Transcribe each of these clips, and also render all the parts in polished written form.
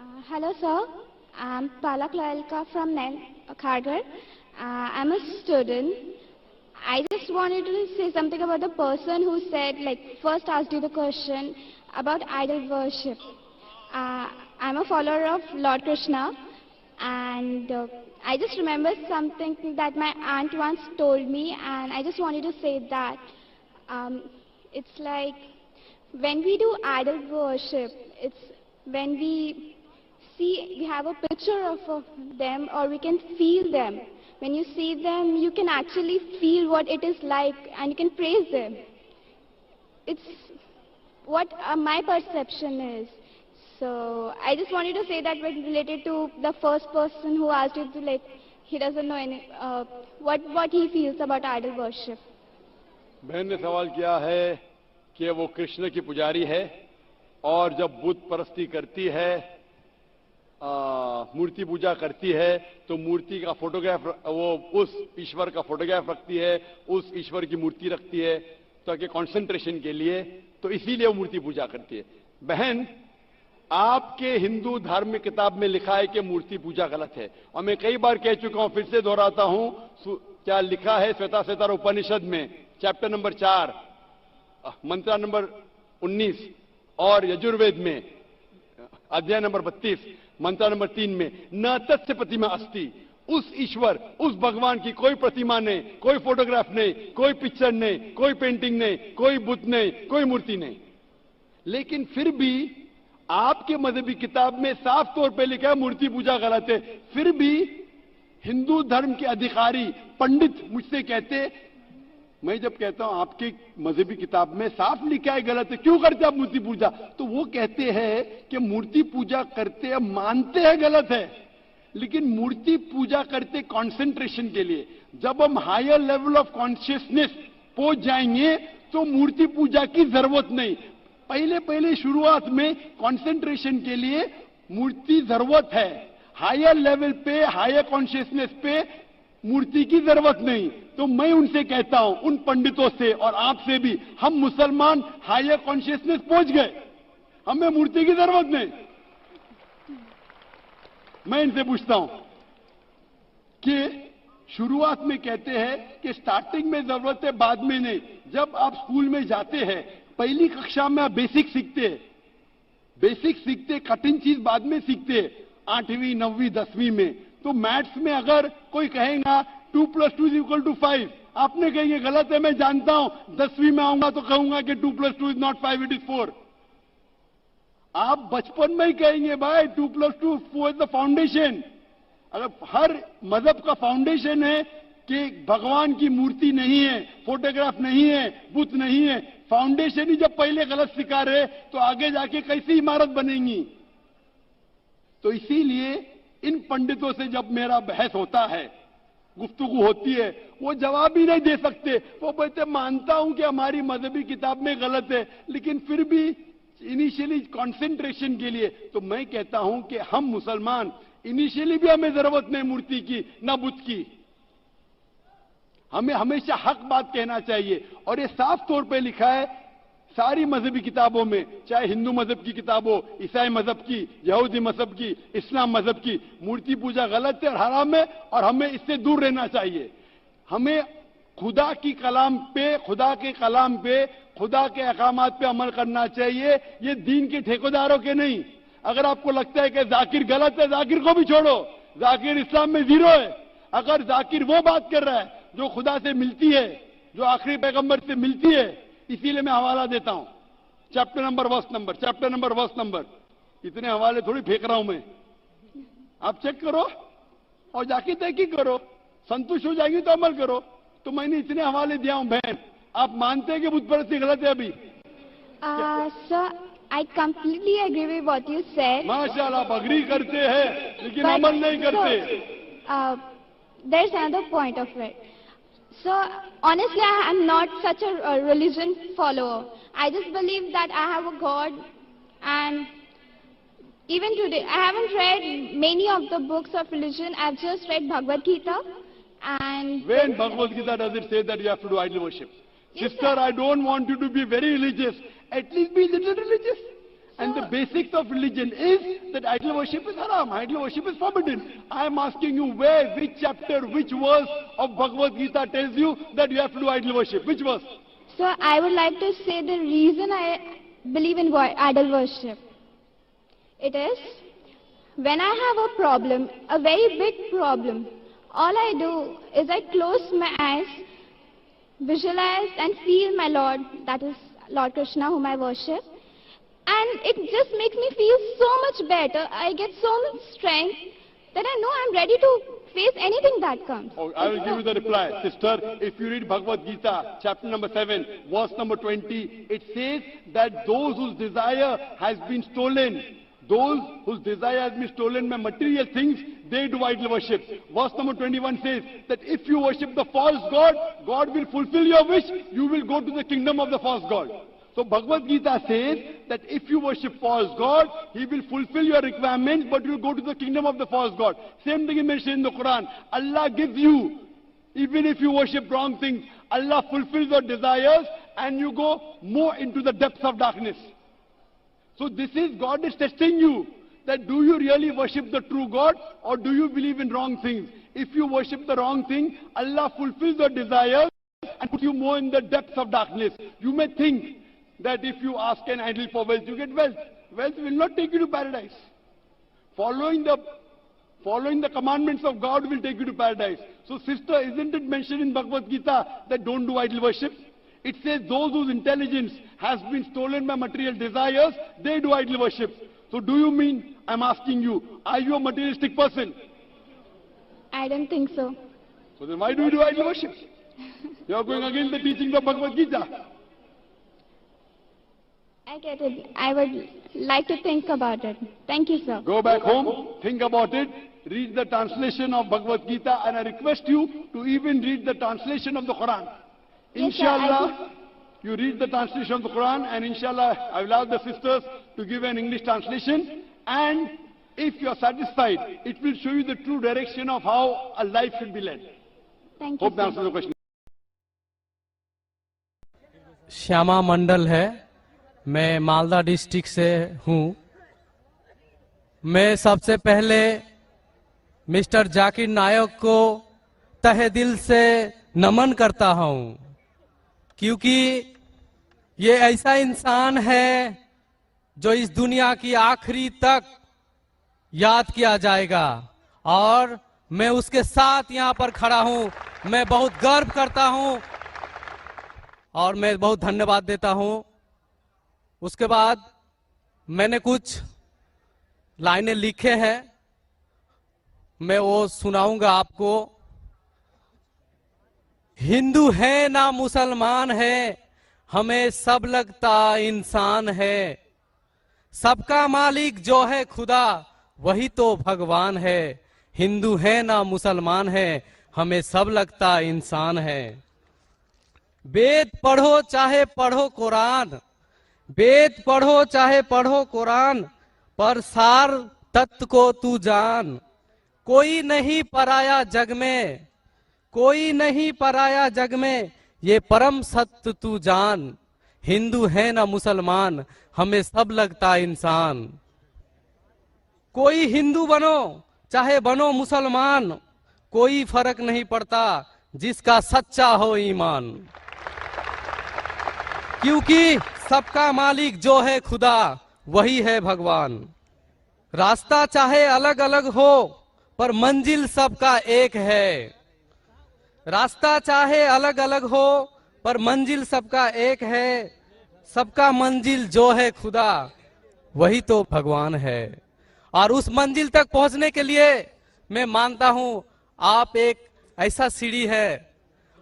Hello, sir. I'm Palak Lalka from Kharghar. I'm a student. I just wanted to say something about the person who said, first asked you the question about idol worship. I'm a follower of Lord Krishna, and I just remember something that my aunt once told me, and I just wanted to say that it's like when we do idol worship, it's when we have a picture of them, or we can feel them. When you see them, you can actually feel what it is like, and you can praise them. It's what my perception is. So I just wanted to say that when related to the first person who asked you to he doesn't know what he feels about idol worship. बहन ने सवाल किया है कि वो कृष्ण की पुजारी है और जब बुत परस्ती करती है, मूर्ति पूजा करती है, तो मूर्ति का फोटोग्राफ, वो उस ईश्वर का फोटोग्राफ रखती है, उस ईश्वर की मूर्ति रखती है ताकि कंसंट्रेशन के लिए, तो इसीलिए वो मूर्ति पूजा करती है। बहन, आपके हिंदू धार्मिक किताब में लिखा है कि मूर्ति पूजा गलत है, और मैं कई बार कह चुका हूं, फिर से दोहराता हूं, क्या लिखा है श्वेताश्वेतर उपनिषद में, चैप्टर नंबर 4, मंत्र नंबर 19, और यजुर्वेद में अध्याय नंबर 32, मंत्र नंबर 3 में, न तस्य प्रतिमा अस्ति, उस ईश्वर, उस भगवान की कोई प्रतिमा नहीं, कोई फोटोग्राफ नहीं, कोई पिक्चर नहीं, कोई पेंटिंग नहीं, कोई बुत नहीं, कोई मूर्ति नहीं। लेकिन फिर भी आपके मजहबी किताब में साफ तौर पे लिखा है मूर्ति पूजा गलत है। फिर भी हिंदू धर्म के अधिकारी पंडित मुझसे कहते, मैं जब कहता हूं आपकी मजहबी किताब में साफ लिखा है गलत है, क्यों करते आप मूर्ति पूजा, तो वो कहते हैं कि मूर्ति पूजा करते हैं, मानते हैं गलत है, लेकिन मूर्ति पूजा करते कंसंट्रेशन के लिए। जब हम हायर लेवल ऑफ कॉन्शियसनेस पहुंच जाएंगे तो मूर्ति पूजा की जरूरत नहीं। पहले शुरुआत में कंसंट्रेशन के लिए मूर्ति जरूरत है, हायर लेवल पे, हायर कॉन्शियसनेस पे मूर्ति की जरूरत नहीं। तो मैं उनसे कहता हूं, उन पंडितों से और आपसे भी, हम मुसलमान हायर कॉन्शियसनेस पहुंच गए, हमें मूर्ति की जरूरत नहीं। मैं इनसे पूछता हूं कि शुरुआत में कहते हैं कि स्टार्टिंग में जरूरत है, बाद में नहीं। जब आप स्कूल में जाते हैं, पहली कक्षा में आप बेसिक सीखते, कठिन चीज बाद में सीखते, 8वीं 9वीं 10वीं में। तो मैथ्स में अगर कोई कहेगा 2 + 2 = 5, आपने कहेंगे गलत है, मैं जानता हूं, 10वीं में आऊंगा तो कहूंगा कि 2 + 2 = 5, it is 4। आप बचपन में ही कहेंगे भाई 2 + 2 4 इज द फाउंडेशन। अगर हर मजहब का फाउंडेशन है कि भगवान की मूर्ति नहीं है, फोटोग्राफ नहीं है, बुत नहीं है, फाउंडेशन ही जब पहले गलत सिखा रहे तो आगे जाके कैसी इमारत बनेगी। तो इसीलिए इन पंडितों से जब मेरा बहस होता है, गुफ्तगू होती है, वो जवाब ही नहीं दे सकते। वो कहते मानता हूं कि हमारी मजहबी किताब में गलत है, लेकिन फिर भी इनिशियली कंसंट्रेशन के लिए। तो मैं कहता हूं कि हम मुसलमान इनिशियली भी हमें जरूरत नहीं मूर्ति की, ना बुत की। हमें हमेशा हक बात कहना चाहिए, और ये साफ तौर पे लिखा है सारी मजहबी किताबों में, चाहे हिंदू मजहब की किताब हो, ईसाई मजहब की, यहूदी मजहब की, इस्लाम मजहब की। मूर्ति पूजा गलत है और हराम है, और हमें इससे दूर रहना चाहिए। हमें खुदा की कलाम पे, खुदा के कलाम पे, खुदा के अहकामात पे अमल करना चाहिए, ये दीन के ठेकेदारों के नहीं। अगर आपको लगता है कि जाकिर गलत है, जाकिर को भी छोड़ो, जाकिर इस्लाम में 0 है। अगर जाकिर वो बात कर रहा है जो खुदा से मिलती है, जो आखिरी पैगंबर से मिलती है, इसीलिए मैं हवाला देता हूं, चैप्टर नंबर वर्स नंबर। इतने हवाले थोड़ी फेंक रहा हूं मैं, आप चेक करो और जाके तहकीक करो, संतुष्ट हो जाएंगे तो अमल करो। तो मैंने इतने हवाले दिया हूं। बहन, आप मानते हैं कि बुत परस्ती गलत है अभी? Sir, I completely agree with what you said. माशाल्लाह, आप अग्री करते हैं लेकिन अमल नहीं करते। There's another point of it. So, honestly, I am not such a religion follower. I just believe that I have a God, and even today, I haven't read many of the books of religion. I've just read Bhagavad Gita, and... When Bhagavad Gita does it say that you have to do idol worship? Yes, Sister, sir. I don't want you to be very religious. At least be a little religious. And the basics of religion is that idol worship is haram, idol worship is forbidden. I am asking you where, which chapter, which verse of Bhagavad Gita tells you that you have to do idol worship? Which verse? So I would like to say the reason I believe in idol worship. It is when I have a problem, a very big problem, all I do is I close my eyes, visualize and feel my Lord, that is Lord Krishna whom I worship. And it just makes me feel so much better. I get so much strength that I know I'm ready to face anything that comes. Oh, I will give you the reply. Sister, if you read Bhagavad Gita, chapter number 7, verse number 20, it says that those whose desire has been stolen, those whose desire has been stolen by material things, they do idol worship. Verse number 21 says that if you worship the false god, God will fulfill your wish, you will go to the kingdom of the false god. So Bhagavad Gita says that if you worship false god, he will fulfill your requirements, but you will go to the kingdom of the false god. Same thing is mentioned in the Quran. Allah gives you, even if you worship wrong things, Allah fulfills your desires and you go more into the depths of darkness. So this is, God is testing you, that do you really worship the true God or do you believe in wrong things? If you worship the wrong thing, Allah fulfills your desires and puts you more in the depths of darkness. You may think that if you ask an idol for wealth, you get wealth. Wealth will not take you to paradise. Following the commandments of God will take you to paradise. So sister, isn't it mentioned in Bhagavad Gita that don't do idol worship? It says those whose intelligence has been stolen by material desires, they do idol worship. So do you mean, I'm asking you, are you a materialistic person? I don't think so. So then why do you do idol worship? You are going against the teachings of Bhagavad Gita. I get it. I would like to think about it. Thank you, sir. Go back home, think about it, read the translation of Bhagavad Gita, and I request you to even read the translation of the Quran. Yes, sir, Inshallah, you read the translation of the Quran, and inshallah, I will ask the sisters to give an English translation. And if you are satisfied, it will show you the true direction of how a life should be led. Thank you, Hope that sir. answers the question. Shyama मंडल है, मैं Malda district से हूँ। मैं सबसे पहले mister Zakir नायक को तहे दिल से नमन करता हूँ, क्योंकि ये ऐसा इंसान है जो इस दुनिया की आखिरी तक याद किया जाएगा और मैं उसके साथ यहाँ पर खड़ा हूँ। मैं बहुत गर्व करता हूँ और मैं बहुत धन्यवाद देता हूँ। उसके बाद मैंने कुछ लाइनें लिखे हैं, मैं वो सुनाऊंगा आपको। हिंदू है ना मुसलमान है, हमें सब लगता इंसान है। सबका मालिक जो है खुदा, वही तो भगवान है। हिंदू है ना मुसलमान है, हमें सब लगता इंसान है। वेद पढ़ो चाहे पढ़ो कुरान, वेद पढ़ो चाहे पढ़ो कुरान, पर सार तत्व को तू जान। कोई नहीं पराया जग में, कोई नहीं पराया जग में, ये परम सत्य तू जान। हिंदू है ना मुसलमान, हमें सब लगता इंसान। कोई हिंदू बनो चाहे बनो मुसलमान, कोई फर्क नहीं पड़ता जिसका सच्चा हो ईमान। क्योंकि सबका मालिक जो है खुदा, वही है भगवान। रास्ता चाहे अलग अलग हो, पर मंजिल सबका एक है। रास्ता चाहे अलग अलग हो, पर मंजिल सबका एक है। सबका मंजिल जो है खुदा, वही तो भगवान है। और उस मंजिल तक पहुंचने के लिए मैं मानता हूं आप एक ऐसा सीढ़ी है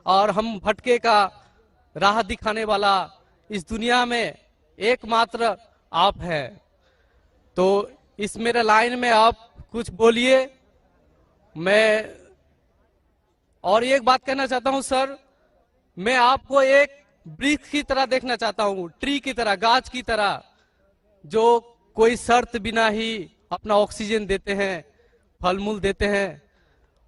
और हम भटके का राह दिखाने वाला इस दुनिया में एकमात्र आप है। तो इस मेरे लाइन में आप कुछ बोलिए। मैं और एक बात कहना चाहता हूं सर, मैं आपको एक वृक्ष की तरह देखना चाहता हूं, ट्री की तरह, गाछ की तरह, जो कोई शर्त बिना ही अपना ऑक्सीजन देते हैं, फल मूल देते हैं।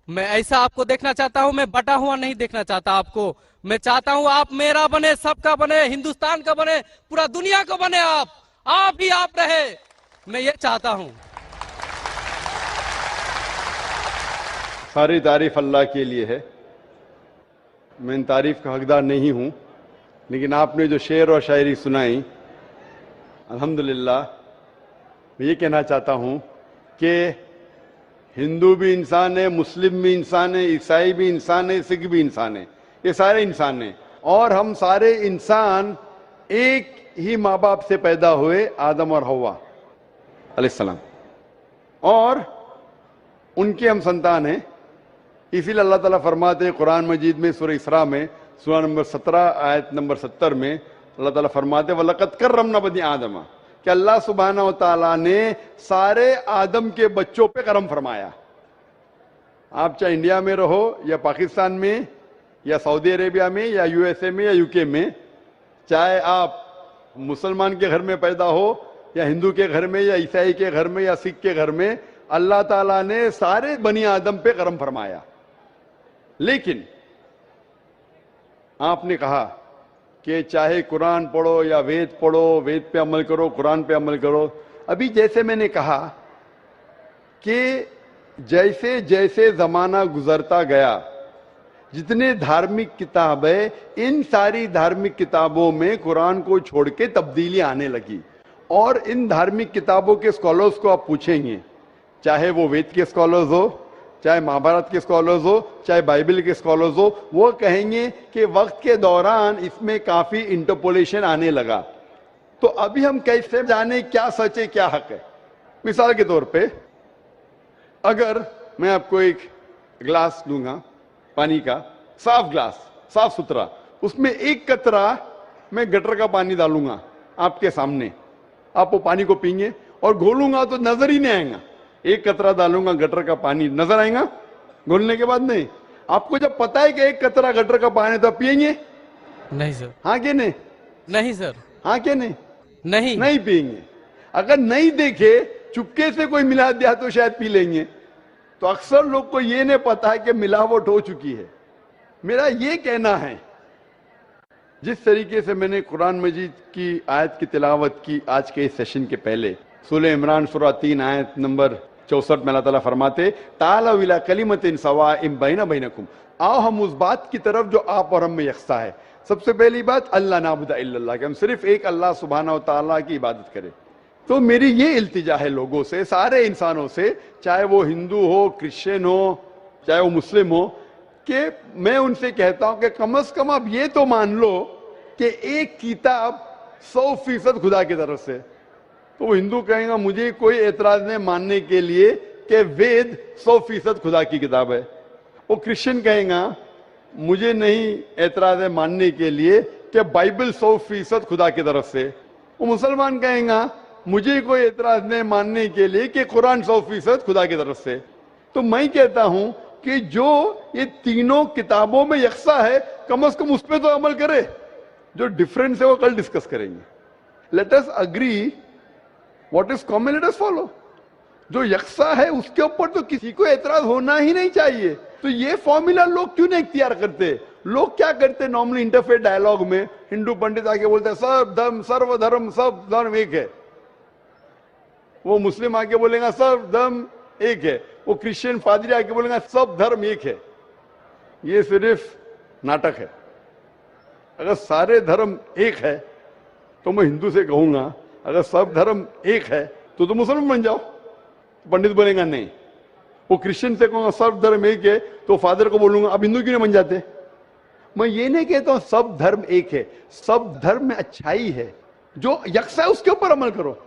मैं ऐसा आपको देखना चाहता हूं। मैं बटा हुआ नहीं देखना चाहता आपको। मैं चाहता हूं आप मेरा बने, सबका बने, हिंदुस्तान का बने, पूरा दुनिया का बने आप। आप ही आप रहे, मैं ये चाहता हूं। सारी तारीफ अल्लाह के लिए है, मैं इन तारीफ का हकदार नहीं हूं, लेकिन आपने जो शेर और शायरी सुनाई, अल्हम्दुलिल्लाह, मैं ये कहना चाहता हूं कि हिंदू भी इंसान है, मुस्लिम भी इंसान है, ईसाई भी इंसान है, सिख भी इंसान है, ये सारे इंसान हैं और हम सारे इंसान एक ही माँ बाप से पैदा हुए, आदम और हव्वा अलैहिस्सलाम, और उनके हम संतान हैं। इसीलिए अल्लाह ताला फरमाते हैं कुरान मजीद में सूरह इसरा में सूरा नंबर 17 आयत नंबर 70 में अल्लाह ताला फरमाते हैं वलक़द कर्रमना बनी आदम, कि अल्लाह सुब्हानहू व तआला ने सारे आदम के बच्चों पे करम फरमाया। आप चाहे इंडिया में रहो या पाकिस्तान में या सऊदी अरेबिया में या यूएसए में या यूके में, चाहे आप मुसलमान के घर में पैदा हो या हिंदू के घर में या ईसाई के घर में या सिख के घर में, अल्लाह ताला ने सारे बनी आदम पे करम फरमाया। लेकिन आपने कहा कि चाहे कुरान पढ़ो या वेद पढ़ो, वेद पे अमल करो, कुरान पे अमल करो। अभी जैसे मैंने कहा कि जैसे जैसे जमाना गुजरता गया, जितने धार्मिक किताब है, इन सारी धार्मिक किताबों में कुरान को छोड़ के तब्दीली आने लगी। और इन धार्मिक किताबों के स्कॉलर्स को आप पूछेंगे, चाहे वो वेद के स्कॉलर्स हो, चाहे महाभारत के स्कॉलर्स हो, चाहे बाइबल के स्कॉलर्स हो, वो कहेंगे कि वक्त के दौरान इसमें काफी इंटरपोलेशन आने लगा। तो अभी हम कैसे जाने क्या सच है क्या हक है? मिसाल के तौर पे अगर मैं आपको एक ग्लास दूंगा पानी का, साफ ग्लास, साफ सुथरा, उसमें एक कतरा मैं गटर का पानी डालूंगा आपके सामने, आप वो पानी को पीएंगे और घोलूंगा तो नजर ही नहीं आएगा। एक कतरा डालूंगा गटर का पानी, नजर आएगा घोलने के बाद? नहीं। आपको जब पता है कि एक कतरा गटर का पानी, तो पिएंगे? नहीं सर। हाँ कि नहीं? नहीं सर। हाँ कि नहीं? नहीं। नहीं पिएंगे। अगर नहीं देखे, चुपके से कोई मिला दिया तो शायद पी लेंगे। तो अक्सर लोग को ये नहीं पता है कि मिलावट हो चुकी है। मेरा ये कहना है, जिस तरीके से मैंने कुरान मजीद की आयत की तिलावत की आज के इस सेशन के पहले, सूरह इमरान सूरा 3 आयत नंबर 64 में अल्लाह ताला फरमाते ताला इला कलिमतिन सवाइम बैना बैनकुम, आओ हम उस बात की तरफ जो आप और हम में यकसा है। सबसे पहली बात, अल्लाह नाबुदा इल्लल्लाह, कि हम सिर्फ एक अल्लाह सुब्हानहू व तआला की इबादत करें। तो मेरी ये इल्तिजा है लोगों से, सारे इंसानों से, चाहे वो हिंदू हो, क्रिश्चियन हो, चाहे वो मुस्लिम हो, कि मैं उनसे कहता हूं कि कम से कम आप ये तो मान लो कि एक किताब 100% खुदा की तरफ से। तो वो हिंदू कहेगा मुझे कोई एतराज नहीं मानने के लिए कि वेद 100% खुदा की किताब है। वो क्रिश्चियन कहेगा मुझे नहीं एतराज है मानने के लिए कि बाइबल 100% खुदा की तरफ से। वो मुसलमान कहेगा मुझे कोई एतराज नहीं मानने के लिए कि कुरान 100% खुदा की तरफ से। तो मैं कहता हूं कि जो ये तीनों किताबों में यकसा है, कम से कम उस पर तो अमल करे। जो डिफरेंस है वो कल डिस्कस करेंगे। Let us agree what is common, let us follow. जो यकसा है उसके ऊपर तो किसी को एतराज होना ही नहीं चाहिए। तो ये फॉर्मूला लोग क्यों नहीं इख्तियार करते? लोग क्या करते नॉर्मली इंटरफेथ डायलॉग में, हिंदू पंडित आके बोलते हैं सर्व धर्म सब धर्म एक है, वो मुस्लिम आके बोलेगा सब धर्म एक है, वो क्रिश्चियन पादरी आके बोलेगा सब धर्म एक है। ये सिर्फ नाटक है। अगर सारे धर्म एक है तो मैं हिंदू से कहूंगा अगर सब धर्म एक है तो मुसलमान बन जाओ। पंडित बोलेगा नहीं। वो क्रिश्चियन से कहूंगा सब धर्म एक है तो फादर को बोलूंगा अब हिंदू क्यों नहीं बन जाते? मैं ये नहीं कहता हूं सब धर्म एक है, सब धर्म में अच्छाई है। जो यकसा है उसके ऊपर अमल करो,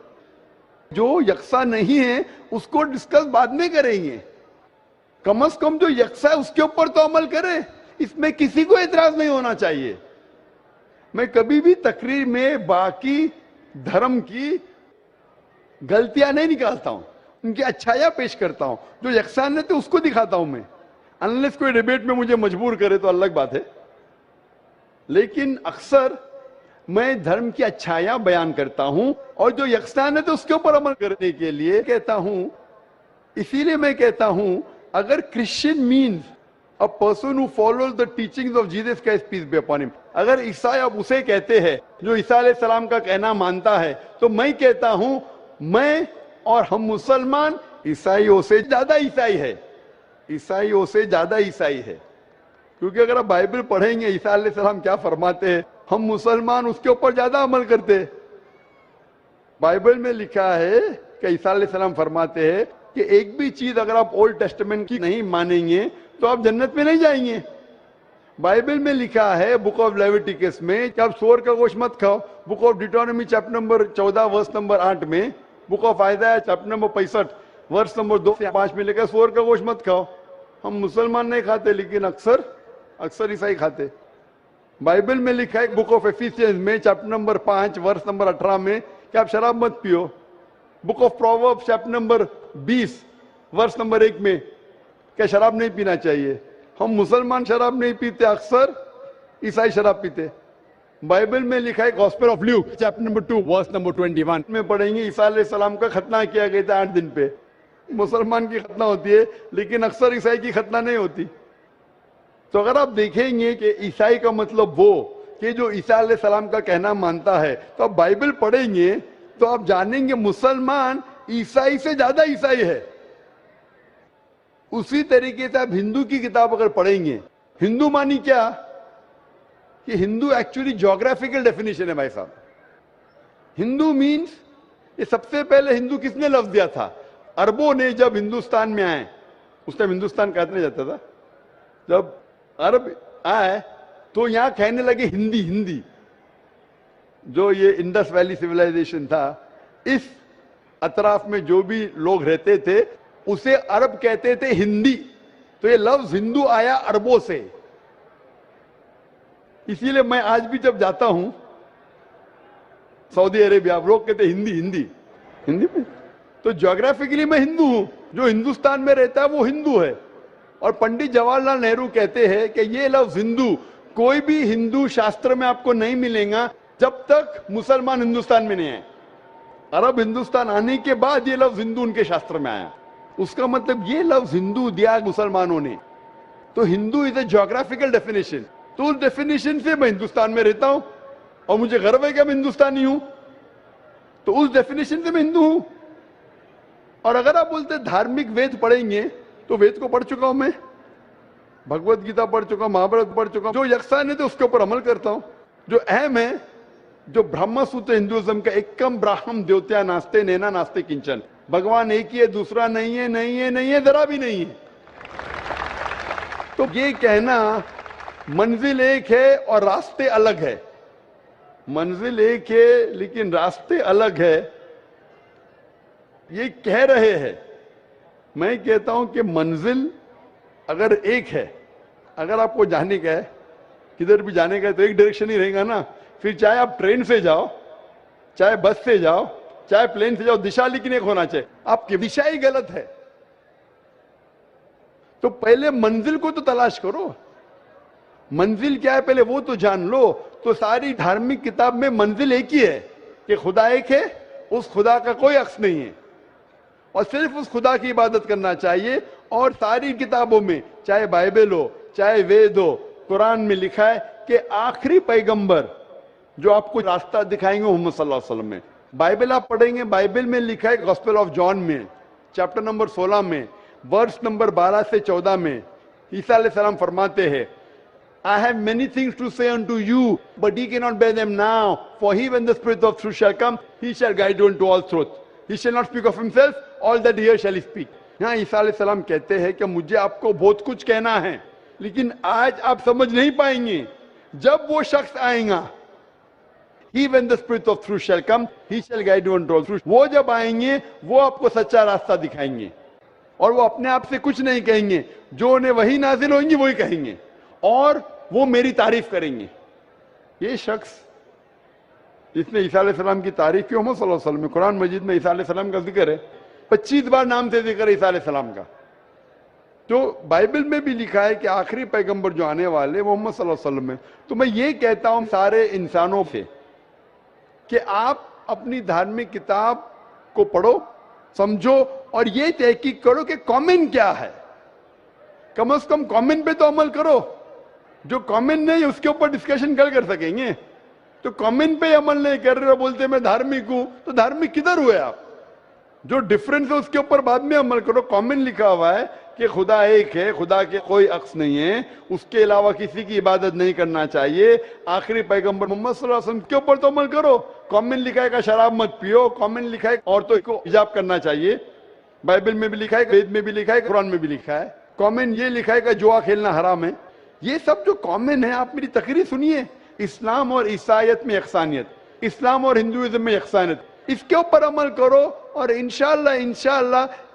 जो यकसा नहीं है उसको डिस्कस बाद में करेंगे। कम से कम जो यकसा है उसके ऊपर तो अमल करें। इसमें किसी को एतराज नहीं होना चाहिए। मैं कभी भी तकरीर में बाकी धर्म की गलतियां नहीं निकालता हूं, उनकी अच्छाइयां पेश करता हूं। जो यकसान है तो उसको दिखाता हूं मैं। अनलेस कोई डिबेट में मुझे मजबूर करे तो अलग बात है, लेकिन अक्सर मैं धर्म की अच्छाइयां बयान करता हूं और जो यकसान है तो उसके ऊपर अमल करने के लिए कहता हूं। इसीलिए मैं कहता हूं अगर Christian means A person who follows the teachings of Jesus Christ, peace be upon him. अगर ईसाई अब उसे कहते हैं जो ईसा अलैहिस्सलाम का कहना मानता है, तो मैं कहता हूं मैं और हम मुसलमान ईसाइयों से ज्यादा ईसाई है, ईसाइयों से ज्यादा ईसाई है। क्योंकि अगर आप बाइबल पढ़ेंगे ईसा अलैहिस्सलाम क्या फरमाते हैं, हम मुसलमान उसके ऊपर ज्यादा अमल करते हैं। बाइबल में लिखा है कि ईसा अलैहिस्सलाम फरमाते हैं कि एक भी चीज अगर आप ओल्ड टेस्टामेंट की नहीं मानेंगे तो आप जन्नत में नहीं जाएंगे। बाइबल में लिखा है बुक ऑफ लेविटिकस में कि आप सूअर का गोश्त मत खाओ। Book of Deuteronomy chapter number 14 verse number 8 में, book of Isaiah chapter number 65 verse number 2 से 5 में लिखा है सूअर का गोश्त मत खाओ। हम मुसलमान नहीं खाते, लेकिन अक्सर ईसाई खाते। बाइबल में लिखा है बुक ऑफ एफिसियंस में चैप्टर नंबर 5 वर्स नंबर 18 में कि आप शराब मत पियो। Book of Proverbs chapter number 20 verse number 1 में क्या शराब नहीं पीना चाहिए। हम मुसलमान शराब नहीं पीते, अक्सर ईसाई शराब पीते। बाइबल में लिखा है gospel of Luke chapter number 2 verse number 21 में पढ़ेंगे ईसा अलैहिस्सलाम का खतना किया गया था 8 दिन पे। मुसलमान की खतना होती है, लेकिन अक्सर ईसाई की खतना नहीं होती। तो अगर आप देखेंगे कि ईसाई का मतलब वो कि जो ईसा अलैहिस्सलाम का कहना मानता है, तो आप बाइबल पढ़ेंगे तो आप जानेंगे मुसलमान ईसाई से ज्यादा ईसाई है। उसी तरीके से आप हिंदू की किताब अगर पढ़ेंगे, हिंदू मानी क्या कि हिंदू एक्चुअली ज्योग्राफिकल डेफिनेशन है भाई साहब। हिंदू मीन्स, ये सबसे पहले हिंदू किसने लफ्ज दिया था? अरबों ने जब हिंदुस्तान में आए, उस टाइम हिंदुस्तान कहने जाता था, जब अरब आए तो यहां कहने लगे हिंदी। हिंदी जो ये इंडस वैली सिविलाइजेशन था, इस अतराफ में जो भी लोग रहते थे उसे अरब कहते थे हिंदी। तो ये लफ्ज हिंदू आया अरबों से। इसीलिए मैं आज भी जब जाता हूं सऊदी अरेबिया, लोग कहते हिंदी हिंदी हिंदी में, तो ज्योग्राफिकली मैं हिंदू हूं। जो हिंदुस्तान में रहता है वो हिंदू है। और पंडित जवाहरलाल नेहरू कहते हैं कि ये लफ्ज हिंदू कोई भी हिंदू शास्त्र में आपको नहीं मिलेगा जब तक मुसलमान हिंदुस्तान में नहीं आए। अरब हिंदुस्तान आने के बाद ये लफ्ज हिंदू उनके शास्त्र में आया। उसका मतलब ये लफ्ज हिंदू दिया मुसलमानों ने। तो Hindu is a geographical definition. तो उस डेफिनेशन से मैं हिंदुस्तान में रहता हूं और मुझे गर्व है कि मैं हिंदुस्तानी हूं। तो उस डेफिनेशन से मैं हिंदू हूं। और अगर आप बोलते धार्मिक वेद पढ़ेंगे, तो वेद को पढ़ चुका हूं मैं, भगवत गीता पढ़ चुका हूं, महाभारत पढ़ चुका हूं। जो यक्षान है तो उसके ऊपर अमल करता हूं। जो अहम है, जो ब्रह्म सूत्र हिंदुइज्म का एकम ब्राह्मण द्योत्या नास्ते नैना नास्ते किंचन, भगवान एक ही है, दूसरा नहीं है, नहीं है, नहीं है, जरा भी नहीं है। तो ये कहना मंजिल एक है और रास्ते अलग है। मंजिल एक है लेकिन रास्ते अलग है, ये कह रहे हैं। मैं कहता हूं कि मंजिल अगर एक है, अगर आपको जाने का है, किधर भी जाने का है, तो एक डायरेक्शन ही रहेगा ना। फिर चाहे आप ट्रेन से जाओ, चाहे बस से जाओ, चाहे प्लेन से जाओ, दिशा लेकिन एक होना चाहिए। आपकी दिशा ही गलत है। तो पहले मंजिल को तो तलाश करो। मंजिल क्या है पहले वो तो जान लो। तो सारी धार्मिक किताब में मंजिल एक ही है कि खुदा एक है, उस खुदा का कोई अक्स नहीं है और सिर्फ उस खुदा की इबादत करना चाहिए। और सारी किताबों में, चाहे बाइबल हो, चाहे वेद हो, कुरान में लिखा है कि आखिरी पैगंबर जो आपको रास्ता दिखाएंगे मोहम्मद सल्लल्लाहु अलैहि वसल्लम में। बाइबल आप पढ़ेंगे, बाइबल में लिखा है गॉस्पेल ऑफ जॉन में चैप्टर नंबर 16 में वर्स नंबर 12 से 14 में ईसा अलैहिस्सलाम फरमाते हैं, I have many things to say unto you, but ye cannot bear them now. For he, when the Spirit of truth shall come, he shall guide you into all truth. He shall not speak of himself, all that he hears shall he speak. यहाँ ईसा अलैहिस्सलाम कहते हैं कि मुझे आपको बहुत कुछ कहना है, लेकिन आज आप समझ नहीं पाएंगे। जब वो शख्स आएगा, he when the Spirit of truth shall come, he shall guide you into all truth. वो जब आएंगे, वो आपको सच्चा रास्ता दिखाएंगे और वो अपने आप से कुछ नहीं कहेंगे। जो उन्हें वही नाजिल होंगी वही कहेंगे और वो मेरी तारीफ करेंगे। ये शख्स जिसने ईसा अलैहिस्सलाम की तारीफ की, मोहम्मद सल्लल्लाहु अलैहि वसल्लम में कुरान मजीद में ईसा अलैहिस्सलाम का जिक्र है, 25 बार नाम से जिक्र है ईसा अलैहिस्सलाम का। तो बाइबल में भी लिखा है कि आखिरी पैगंबर जो आने वाले मोहम्मद सल्लल्लाहु अलैहि वसल्लम में। तो मैं ये कहता हूं सारे इंसानों से कि आप अपनी धार्मिक किताब को पढ़ो, समझो और ये तहकीक करो कि कॉमन क्या है। कम से कम कमेंट पे तो अमल करो। जो कमेंट नहीं उसके ऊपर डिस्कशन कर सकेंगे। तो कमेंट पे अमल नहीं कर रहे हो, बोलते मैं धार्मिक हूं, तो धार्मिक किधर हुए आप? जो डिफरेंस है उसके ऊपर बाद में अमल करो। कमेंट लिखा हुआ है कि खुदा एक है, खुदा के कोई अक्स नहीं है, उसके अलावा किसी की इबादत नहीं करना चाहिए, आखिरी पैगंबर मोहम्मद सल्लल्लाहु अलैहि वसल्लम के ऊपर तो अमल करो। कमेंट लिखा है कि शराब मत पियो, कमेंट लिखा है औरतों को हिजाब करना चाहिए, बाइबल में भी लिखा है, वेद में भी लिखा है, कुरान में भी लिखा है। कमेंट ये लिखा है कि जुआ खेलना हराम है। ये सब जो कमेंट है, आप मेरी तकरीर सुनिए। इस्लाम और ईसाइयत में यकसानियत, इस्लाम और हिंदुइज्म में यकसानियत, इसके ऊपर अमल करो और इंशाअल्लाह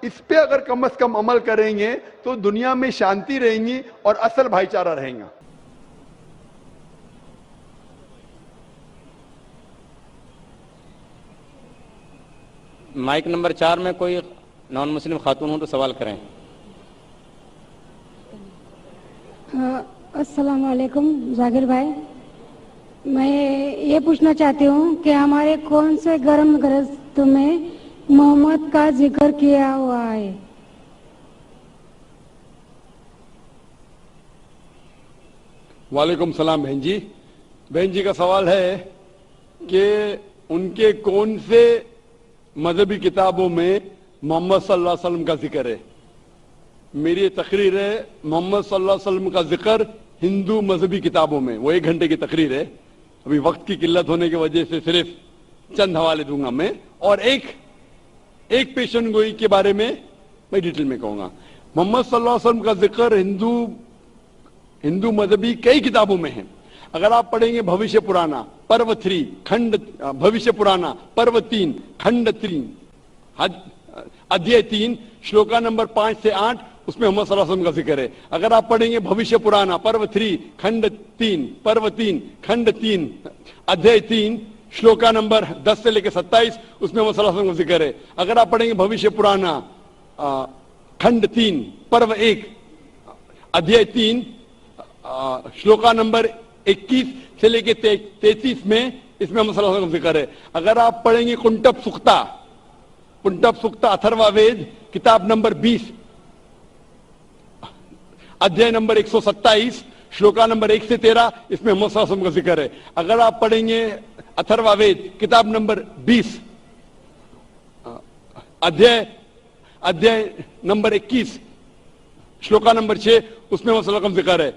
इस पे अगर कम से कम अमल करेंगे तो दुनिया में शांति रहेंगी और असल भाईचारा रहेगा। माइक नंबर 4 में कोई नॉन मुस्लिम खातून हो तो सवाल करें। अस्सलाम वालेकुम जाकिर भाई, मैं ये पूछना चाहती हूँ कि हमारे कौन से गर्म ग्रस्त में मोहम्मद का जिक्र किया हुआ है? वालेकुम सलाम बहन जी। बहन जी का सवाल है कि उनके कौन से मजहबी किताबों में मोहम्मद सल्लल्लाहु अलैहि वसल्लम का जिक्र है। मेरी तकरीर है मोहम्मद सल्लल्लाहु अलैहि वसल्लम का जिक्र हिंदू मजहबी किताबों में। वो 1 घंटे की तकरीर है, अभी वक्त की किल्लत होने की वजह से सिर्फ चंद हवाले दूंगा मैं, और एक पेशन गोई के बारे में मैं डिटेल में कहूंगा। मोहम्मद सल्लल्लाहु अलैहि वसल्लम का जिक्र हिंदू मजहबी कई किताबों में है। अगर आप पढ़ेंगे भविष्य पुराना पर्व 3 खंड, भविष्य पुराना पर्व 3 खंड 3 अध्याय 3 श्लोका नंबर 5 से 8, उसमें मोहम्मद सल्लल्लाहु अलैहि वसल्लम का जिक्र है। अगर आप पढ़ेंगे भविष्य पुराना पर्व 3 खंड 3 पर्व 3 खंड 3 अध्याय 3 श्लोका नंबर 10 से लेकर 27, उसमें मोहम्मद सल्लल्लाहु अलैहि वसल्लम का जिक्र है। अगर आप पढ़ेंगे भविष्य पुराना खंड 3 पर्व 1 अध्याय 3 श्लोका नंबर 21 से लेकर 33 में इसमें मोहम्मद सल्लल्लाहु अलैहि वसल्लम का जिक्र है। अगर आप पढ़ेंगे कुंटप सुक्ता अथर्ववेद किताब नंबर 20 अध्याय नंबर 127 श्लोका नंबर 1 से 13, इसमें मोहम्मद सल्लल्लाहु अलैहि वसल्लम का जिक्र है। अगर आप पढ़ेंगे अथर्ववेद किताब नंबर 20 अध्याय नंबर 21 श्लोका नंबर 6, उसमें मोहम्मद सल्लल्लाहु अलैहि वसल्लम का जिक्र है।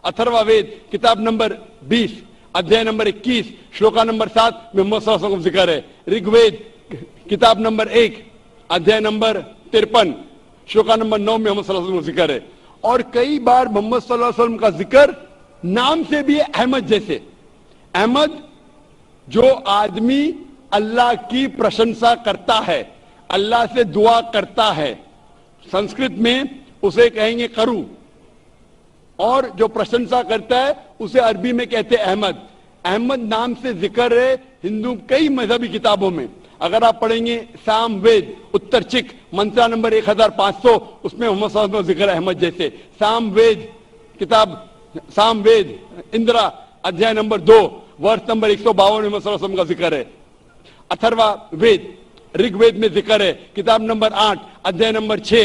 अथर्ववेद किताब नंबर 20 अध्याय नंबर 21 श्लोका नंबर 7 में मोहम्मद सल्लल्लाहु अलैहि वसल्लम का जिक्र है। ऋग्वेद किताब नंबर 1 अध्याय नंबर 53 श्लोका नंबर 9 में मोहम्मद सल्लल्लाहु अलैहि वसल्लम का जिक्र है। और कई बार मोहम्मद सल्लल्लाहु अलैहि वसल्लम का जिक्र नाम से भी है, अहमद जैसे। अहमद जो आदमी अल्लाह की प्रशंसा करता है, अल्लाह से दुआ करता है, संस्कृत में उसे कहेंगे करू, और जो प्रशंसा करता है उसे अरबी में कहते हैं अहमद। अहमद नाम से जिक्र है हिंदू कई मजहबी किताबों में। अगर आप पढ़ेंगे सामवेद उत्तर चिक मंत्रा नंबर 1500, उसमें मोहम्मद सल्लल्लाहु अलैहि वसल्लम का जिक्र अहमद जैसे। सामवेद किताब सामवेद इंद्रा अध्याय नंबर 2 वर्ष नंबर 152 में मोहम्मद सल्लल्लाहु अलैहि वसल्लम का जिक्र है। अथर्वा वेद ऋग्वेद में जिक्र है किताब नंबर 8 अध्याय नंबर 6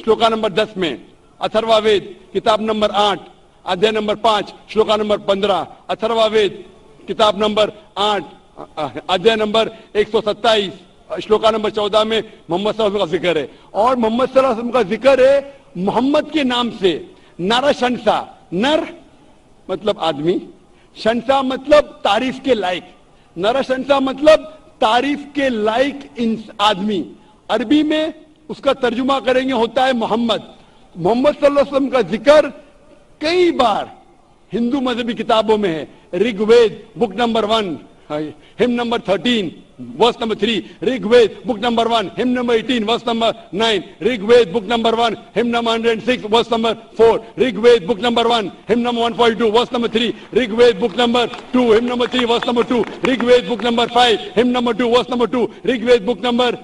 श्लोका नंबर 10 में। अथर्ववेद किताब नंबर 8 अध्याय नंबर 5 श्लोका नंबर 15। अथर्ववेद किताब नंबर 8 अध्याय नंबर 127 श्लोका नंबर 14 में मोहम्मद सल्लल्लाहु अलैहि वसल्लम का जिक्र है। और मोहम्मद सल्लल्लाहु अलैहि वसल्लम का जिक्र है मोहम्मद के नाम से। नरशंसा, नर मतलब आदमी, शंसा मतलब तारीफ के लायक, नरशंसा मतलब तारीफ के लायक आदमी। अरबी में उसका तर्जुमा करेंगे होता है मोहम्मद। मोहम्मद सल्लल्लाहु अलैहि वसल्लम का जिक्र कई बार हिंदू मजहबी किताबों में है। Rigveda book number 1 hymn number 13 verse number 3, Rigveda book number 1 hymn number 18 verse number 9, Rigveda book number 1 hymn number 106 verse number 4, Rigveda book number 1 hymn number 142 verse number 3, Rigveda book number 2 hymn number 3 verse number 2, Rigveda book number 5 hymn number 2 verse number 2, Rigveda book number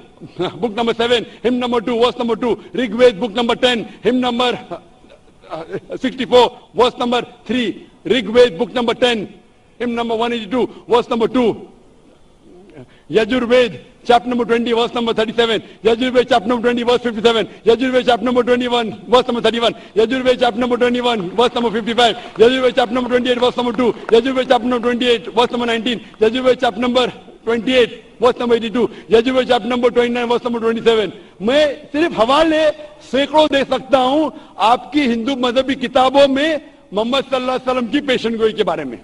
7 hymn number 2 verse number 2, Rigveda book number 10 hymn number 64 verse number 3, Rigveda book number 10 hymn number 182 verse number 2, Yajurveda chapter number 20, verse number 37. Yajurved, chapter number 20, verse 57. Yajurved, chapter number 21, verse number 31. Yajurved, chapter number 21, verse number 55. Yajurved, chapter number 28, verse number 2. Yajurved, chapter number 28, verse number 19. Yajurved, chapter number 28, verse number 82. Yajurved, chapter number 29, verse number 27. मैं सिर्फ हवाले सैकड़ों दे सकता हूं आपकी हिंदू मजहबी किताबों में मोहम्मद सल्लल्लाहु अलैहि वसल्लम की पेशन गोई के बारे में।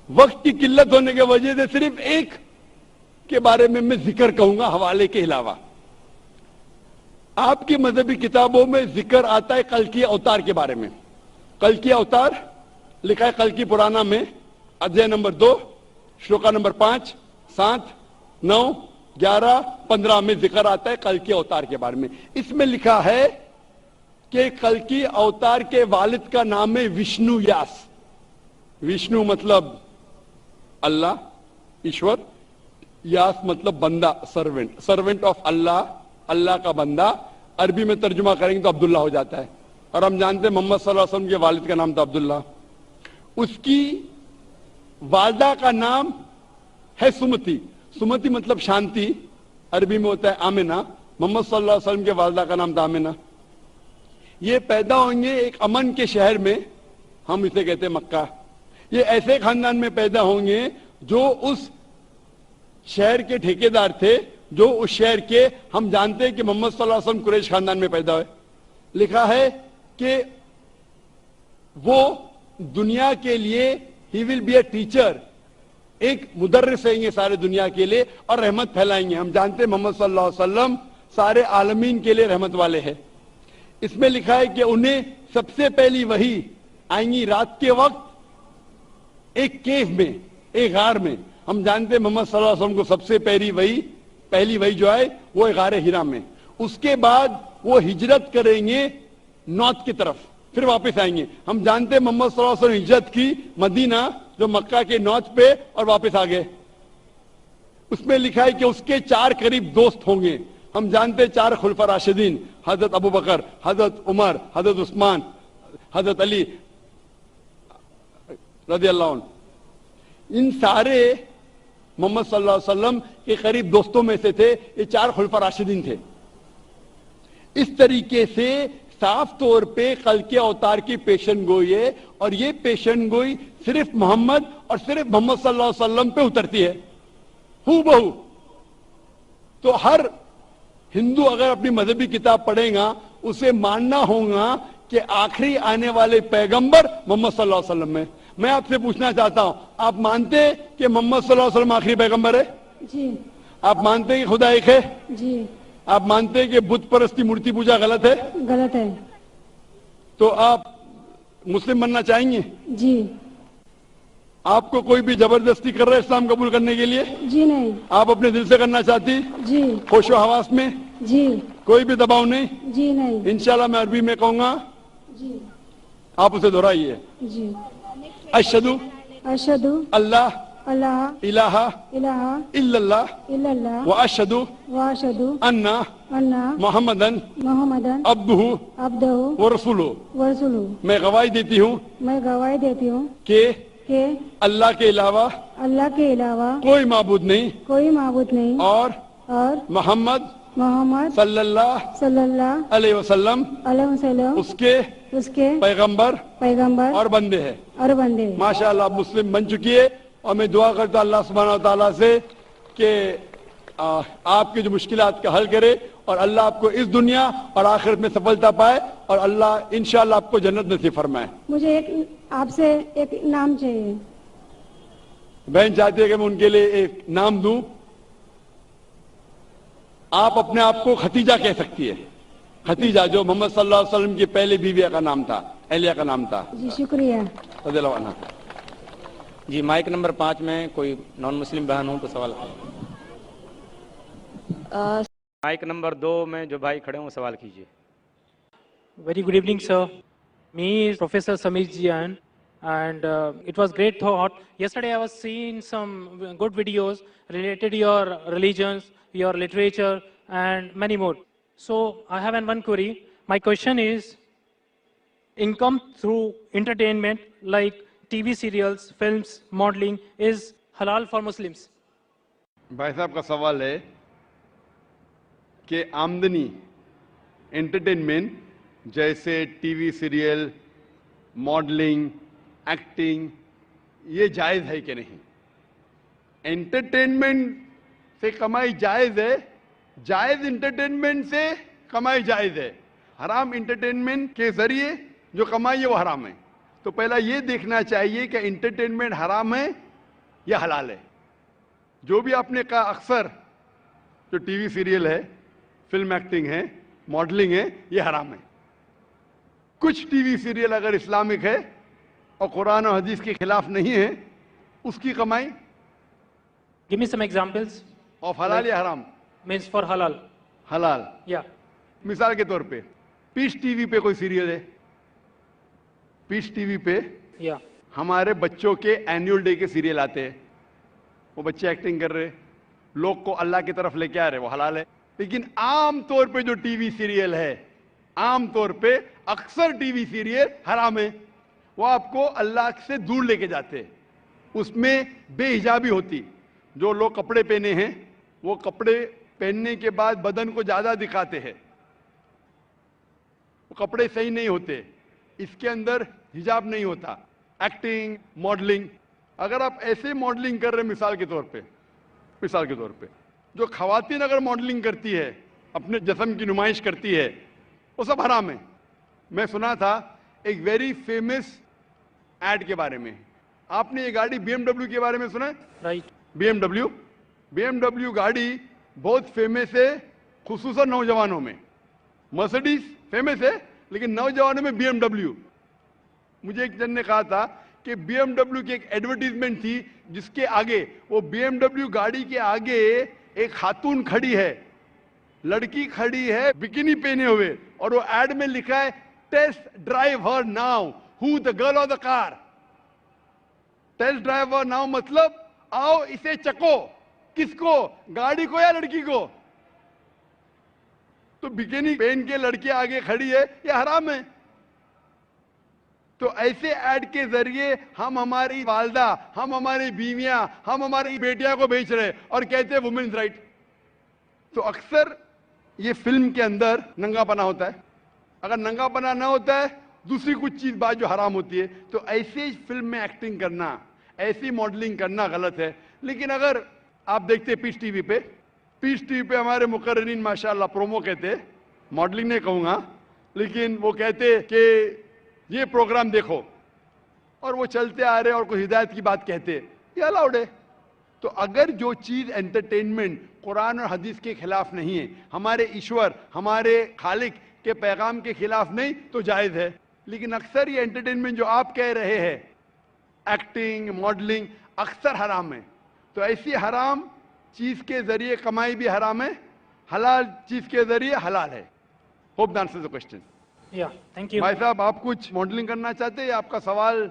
वक्त की किल्लत होने की वजह से सिर्फ एक के बारे में मैं जिक्र कहूंगा हवाले के अलावा। आपकी मजहबी किताबों में जिक्र आता है कल की अवतार के बारे में। कल की अवतार लिखा है कल की पुराना में, अध्याय नंबर 2, श्लोका नंबर 5, 7, 9, 11, 15 में जिक्र आता है कल की अवतार के बारे में। इसमें लिखा है कि कल की अवतार के वालिद का नाम है विष्णु यास। विष्णु मतलब अल्लाह, ईश्वर, यास मतलब बंदा, सर्वेंट, सर्वेंट ऑफ अल्लाह, अल्लाह का बंदा। अरबी में तर्जुमा करेंगे तो अब्दुल्ला हो जाता है। और हम जानते हैं मोहम्मद सल्लल्लाहु अलैहि वसल्लम के वालिद का नाम था अब्दुल्ला। उसकी वालदा का नाम है सुमति। सुमति मतलब शांति, अरबी में होता है आमिना। मोहम्मद सल्लल्लाहु अलैहि वसल्लम के वालदा का नाम था आमिना। ये पैदा होंगे एक अमन के शहर में, हम इसे कहते हैं मक्का। ये ऐसे खानदान में पैदा होंगे जो उस शहर के ठेकेदार थे, जो उस शहर के, हम जानते हैं कि मोहम्मद सल्लल्लाहु अलैहि वसल्लम कुरैश खानदान में पैदा हुए। लिखा है कि वो दुनिया के लिए he will be a teacher, एक मुदर्रिस है ये सारे दुनिया के लिए और रहमत फैलाएंगे। हम जानते हैं मोहम्मद सल्लल्लाहु अलैहि वसल्लम सारे आलमीन के लिए रहमत वाले हैं। इसमें लिखा है कि उन्हें सबसे पहली वही आएंगी रात के वक्त एक केव में, एक गार में। हम जानते हैं मोहम्मद सल्लल्लाहु अलैहि वसल्लम को सबसे पहली वही जो है वो गार हिरा में। उसके बाद वो हिजरत करेंगे नॉर्थ की तरफ, फिर वापस आएंगे। हम जानते हैं मोहम्मद सल्लल्लाहु अलैहि वसल्लम हिजरत की मदीना जो मक्का के नॉर्थ पे और वापस आ गए। उसमें लिखा है कि उसके 4 करीब दोस्त होंगे। हम जानते हैं 4 खुलफा राशिदीन, हजरत अबू बकर, हजरत उमर, हजरत उस्मान, हजरत अली रज़ियल्लाहु अन्हु। इन सारे मोहम्मद सल्लल्लाहु अलैहि वसल्लम के करीब दोस्तों में से थे। ये 4 खुलफा राशिदीन थे। इस तरीके से साफ तौर पे कल के अवतार की पेशन गोई है और ये पेशन गोई सिर्फ मोहम्मद और सिर्फ मोहम्मद सल्लल्लाहु अलैहि वसल्लम पे उतरती है, हूबहू। तो हर हिंदू अगर अपनी मजहबी किताब पढ़ेगा उसे मानना होगा कि आखिरी आने वाले पैगंबर मोहम्मद सल्लल्लाहु अलैहि वसल्लम है। मैं आपसे पूछना चाहता हूं, आप मानते हैं कि मोहम्मद सल्लल्लाहु अलैहि वसल्लम आखिरी पैगंबर है? जी। आप मानते हैं कि खुदा एक है? जी। आप मानते हैं कि बुत परस्ती, मूर्ति पूजा गलत है? गलत है। तो आप मुस्लिम बनना चाहेंगे? जी। आपको कोई भी जबरदस्ती कर रहा है इस्लाम कबूल करने के लिए? जी नहीं। आप अपने दिल से करना चाहती? जी। होशो हवास में? जी। कोई भी दबाव नहीं? जी नहीं। इंशाल्लाह मैं अरबी में कहूंगा, जी। आप उसे दोहराइए। जी। अशहदु अशहदु अल्लाह अल्लाह इलाहा इलाहा इल्लल्लाह इल्लल्लाह व अशहदु व अशहदु अन्ना अन्ना मोहम्मदन मोहम्मदन अब्दुहु अब्दहु व रसूलुहु। व रसूलुहु। मैं गवाही देती हूँ मैं गवाही देती हूँ कि कि अल्लाह के अलावा अल्लाह के अलावा कोई माबूद नहीं कोई माबूद नहीं और मोहम्मद सल्लल्लाहु अलैहि वसल्लम उसके पैगंबर और बंदे हैं। माशाअल्लाह आप मुस्लिम बन चुकी है और मैं दुआ करता अल्लाह सुब्हानहू व तआला से कि आपकी जो मुश्किलात का हल करे और अल्लाह आपको इस दुनिया और आखिरत में सफलता पाए और अल्लाह इंशाअल्लाह आपको जन्नत नसीब फरमाए। मुझे आपसे एक नाम चाहिए। बहन चाहती है कि मैं उनके लिए एक नाम दूं। आप अपने आप को खतीजा कह सकती है। खतीजा जो मोहम्मद सल्लल्लाहु अलैहि वसल्लम की पहले बीविया का नाम था, एलिया का नाम था। जी शुक्रिया। रज़ियल्लाहु अन्हा। जी माइक नंबर 5 में कोई नॉन मुस्लिम बहन हो तो सवाल माइक नंबर 2 में जो भाई खड़े हों सवाल कीजिए। Very good evening, sir. Me is Professor Samir Jian, and it was great thought. Yesterday I was seeing some good videos related to your religions, your literature, and many more. So I have one query. My question is, income through entertainment like TV serials, films, modeling is halal for Muslims? भाई साहब का सवाल है कि आमदनी entertainment जैसे TV serial, modelling, acting, ये जायज है कि नहीं? एंटरटेनमेंट से कमाई जायज है, जायज एंटरटेनमेंट से कमाई जायज है, हराम एंटरटेनमेंट के जरिए जो कमाई है वो हराम है। तो पहला ये देखना चाहिए कि एंटरटेनमेंट हराम है या हलाल है। जो भी आपने कहा, अक्सर जो टीवी सीरियल है, फिल्म एक्टिंग है, मॉडलिंग है, ये हराम है। कुछ टीवी सीरियल अगर इस्लामिक है और कुरान और हदीस के खिलाफ नहीं है, उसकी कमाई Give me some examples. Of हलाल या हराम? Means for halal. हलाल। Yeah. मिसाल के तौर पे पीस टीवी पे कोई सीरियल है, पीस टीवी पे Yeah. हमारे बच्चों के एनुअल डे के सीरियल आते हैं, वो बच्चे एक्टिंग कर रहे, लोग को अल्लाह की तरफ लेके आ रहे, वो हलाल है। लेकिन आम तौर पे जो टीवी सीरियल है, आम तौर पे अक्सर टीवी सीरियल हराम है, वो आपको अल्लाह से दूर लेके जाते हैं। उसमें बेहिजाबी होती, जो लोग कपड़े पहने हैं वो कपड़े पहनने के बाद बदन को ज्यादा दिखाते हैं, वो कपड़े सही नहीं होते, इसके अंदर हिजाब नहीं होता। एक्टिंग, मॉडलिंग, अगर आप ऐसे मॉडलिंग कर रहे हैं, मिसाल के तौर पे जो खवातीन अगर मॉडलिंग करती है, अपने जिस्म की नुमाइश करती है, वो सब हराम है। मैं सुना था एक वेरी फेमस एड के बारे में, आपने ये गाड़ी BMW के बारे में सुना है? Right. BMW गाड़ी बहुत फेमस है, खुसूसन नौजवानों में। मर्सिडीज फेमस है, लेकिन नौजवानों में BMW। मुझे एक जन ने कहा था कि BMW की एक एडवर्टीजमेंट थी जिसके आगे, वो BMW गाड़ी के आगे एक खातून खड़ी है, लड़की खड़ी है बिकिनी पहने हुए, और वो एड में लिखा है test drive her now, who the girl of the car. Test drive her now मतलब आओ इसे चको। किसको? गाड़ी को या लड़की को? तो बिकिनी पहन के लड़की आगे खड़ी है, ये हराम है। तो ऐसे ऐड के जरिए हम हमारी वालदा, हम हमारी बीवियां, हम हमारी बेटियां को बेच रहे और कहते हैं वुमेन्स राइट। तो अक्सर ये फिल्म के अंदर नंगापना होता है, अगर नंगापना ना होता है दूसरी कुछ चीज बात जो हराम होती है, तो ऐसे फिल्म में एक्टिंग करना, ऐसी मॉडलिंग करना गलत है। लेकिन अगर आप देखते पीस टीवी पे हमारे मुकर्रिरीन माशाअल्लाह प्रोमो कहते, मॉडलिंग नहीं कहूंगा, लेकिन वो कहते कि ये प्रोग्राम देखो, और वो चलते आ रहे और कोई हिदायत की बात कहते, ये अलाउड है। तो अगर जो चीज एंटरटेनमेंट कुरान और हदीस के खिलाफ नहीं है, हमारे ईश्वर, हमारे खालिक के पैगाम के खिलाफ नहीं, तो जायज है। लेकिन अक्सर ये एंटरटेनमेंट जो आप कह रहे हैं, एक्टिंग, मॉडलिंग, अक्सर हराम है। तो ऐसी हराम चीज के जरिए कमाई भी हराम है, हलाल चीज के जरिए हलाल है। Hope that answers the question. Yeah. Thank you. भाई साहब, आप कुछ मॉडलिंग करना चाहते हैं? आपका सवाल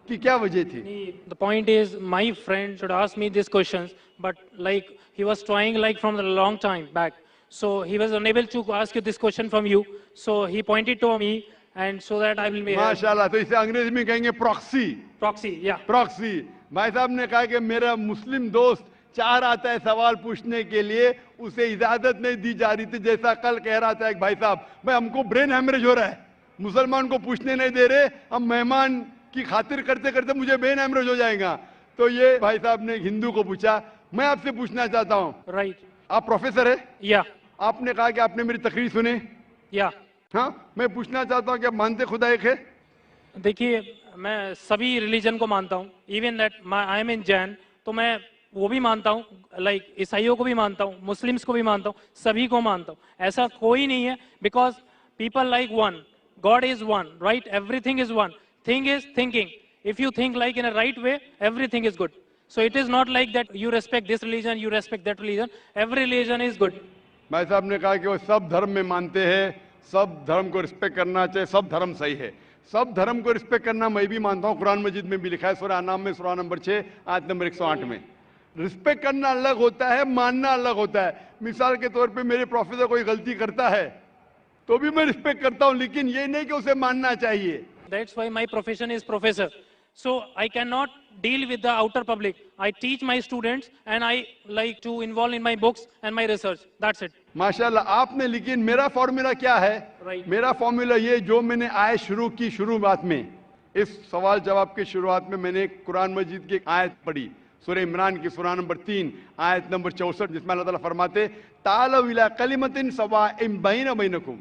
की क्या वजह थी? The point is, my friend should ask me these questions, but like he was trying like from a long time back, so he was unable to ask you this question from you. So he pointed to me, and so that I will be माशाल्लाह। तो इसे अंग्रेजी में कहेंगे proxy. proxy. Yeah. Proxy. भाई साहब ने कहा कि मेरा मुस्लिम दोस्त चाह रहा था सवाल पूछने के लिए, उसे इजाजत नहीं दी जा रही थी। जैसा कल कह रहा था एक भाई साहब, भाई हमको ब्रेन हेमरेज हो रहा है, मुसलमान को पूछने नहीं दे रहे, हम मेहमान की खातिर करते करते मुझे ब्रेन हेमरेज हो जाएगा। तो ये भाई साहब ने हिंदू को पूछा। मैं आपसे पूछना चाहता हूँ, Right. आप प्रोफेसर है, Yeah. आपने कहा कि आपने मेरी तकरीर सुने। Yeah. हाँ, मैं पूछना चाहता हूँ कि आप मानते खुदा एक है? देखिए, मैं सभी रिलीजन को मानता हूँ, इवन दैट आई एम इन जैन, तो मैं वो भी मानता हूँ, लाइक ईसाइयों को भी मानता हूँ, मुस्लिम्स को भी मानता हूँ, सभी को मानता हूँ। ऐसा कोई नहीं है, because people like one, God is one, right? Everything is one, thing is thinking. If you think like in a right way, everything is good. So it is not like that you respect this religion, you respect that religion, every religion is good. भाई साहब ने कहा कि वो सब धर्म में मानते हैं, सब धर्म को रिस्पेक्ट करना चाहिए, सब धर्म सही है। सब धर्म को रिस्पेक्ट करना मैं भी मानता हूँ, कुरान मजीद में भी लिखा है, सूरह अनाम में सूरह नंबर 6 आयत नंबर 108 में। रिस्पेक्ट करना अलग होता है, मानना अलग होता है। मिसाल के तौर पे मेरे प्रोफेसर कोई गलती करता है तो भी मैं रिस्पेक्ट करता हूँ, लेकिन ये नहीं कि उसे मानना चाहिए। That's why my profession is professor. So I cannot deal with the outer public. I teach my students and I like to involve in my books and my research. That's it. माशाल्लाह आपने, लेकिन मेरा formula क्या है? Right. मेरा formula ये, जो मैंने आयत शुरू की शुरुआत में, इस सवाल जवाब के शुरुआत में मैंने कुरान मजीद की एक आयत पढ़ी, सूरह इमरान की सूरा नंबर 3 आयत नंबर 64, जिसमें अल्लाह ताला फरमाते तालौ इला कलिमतिन सवाइम बैना बैनकुम,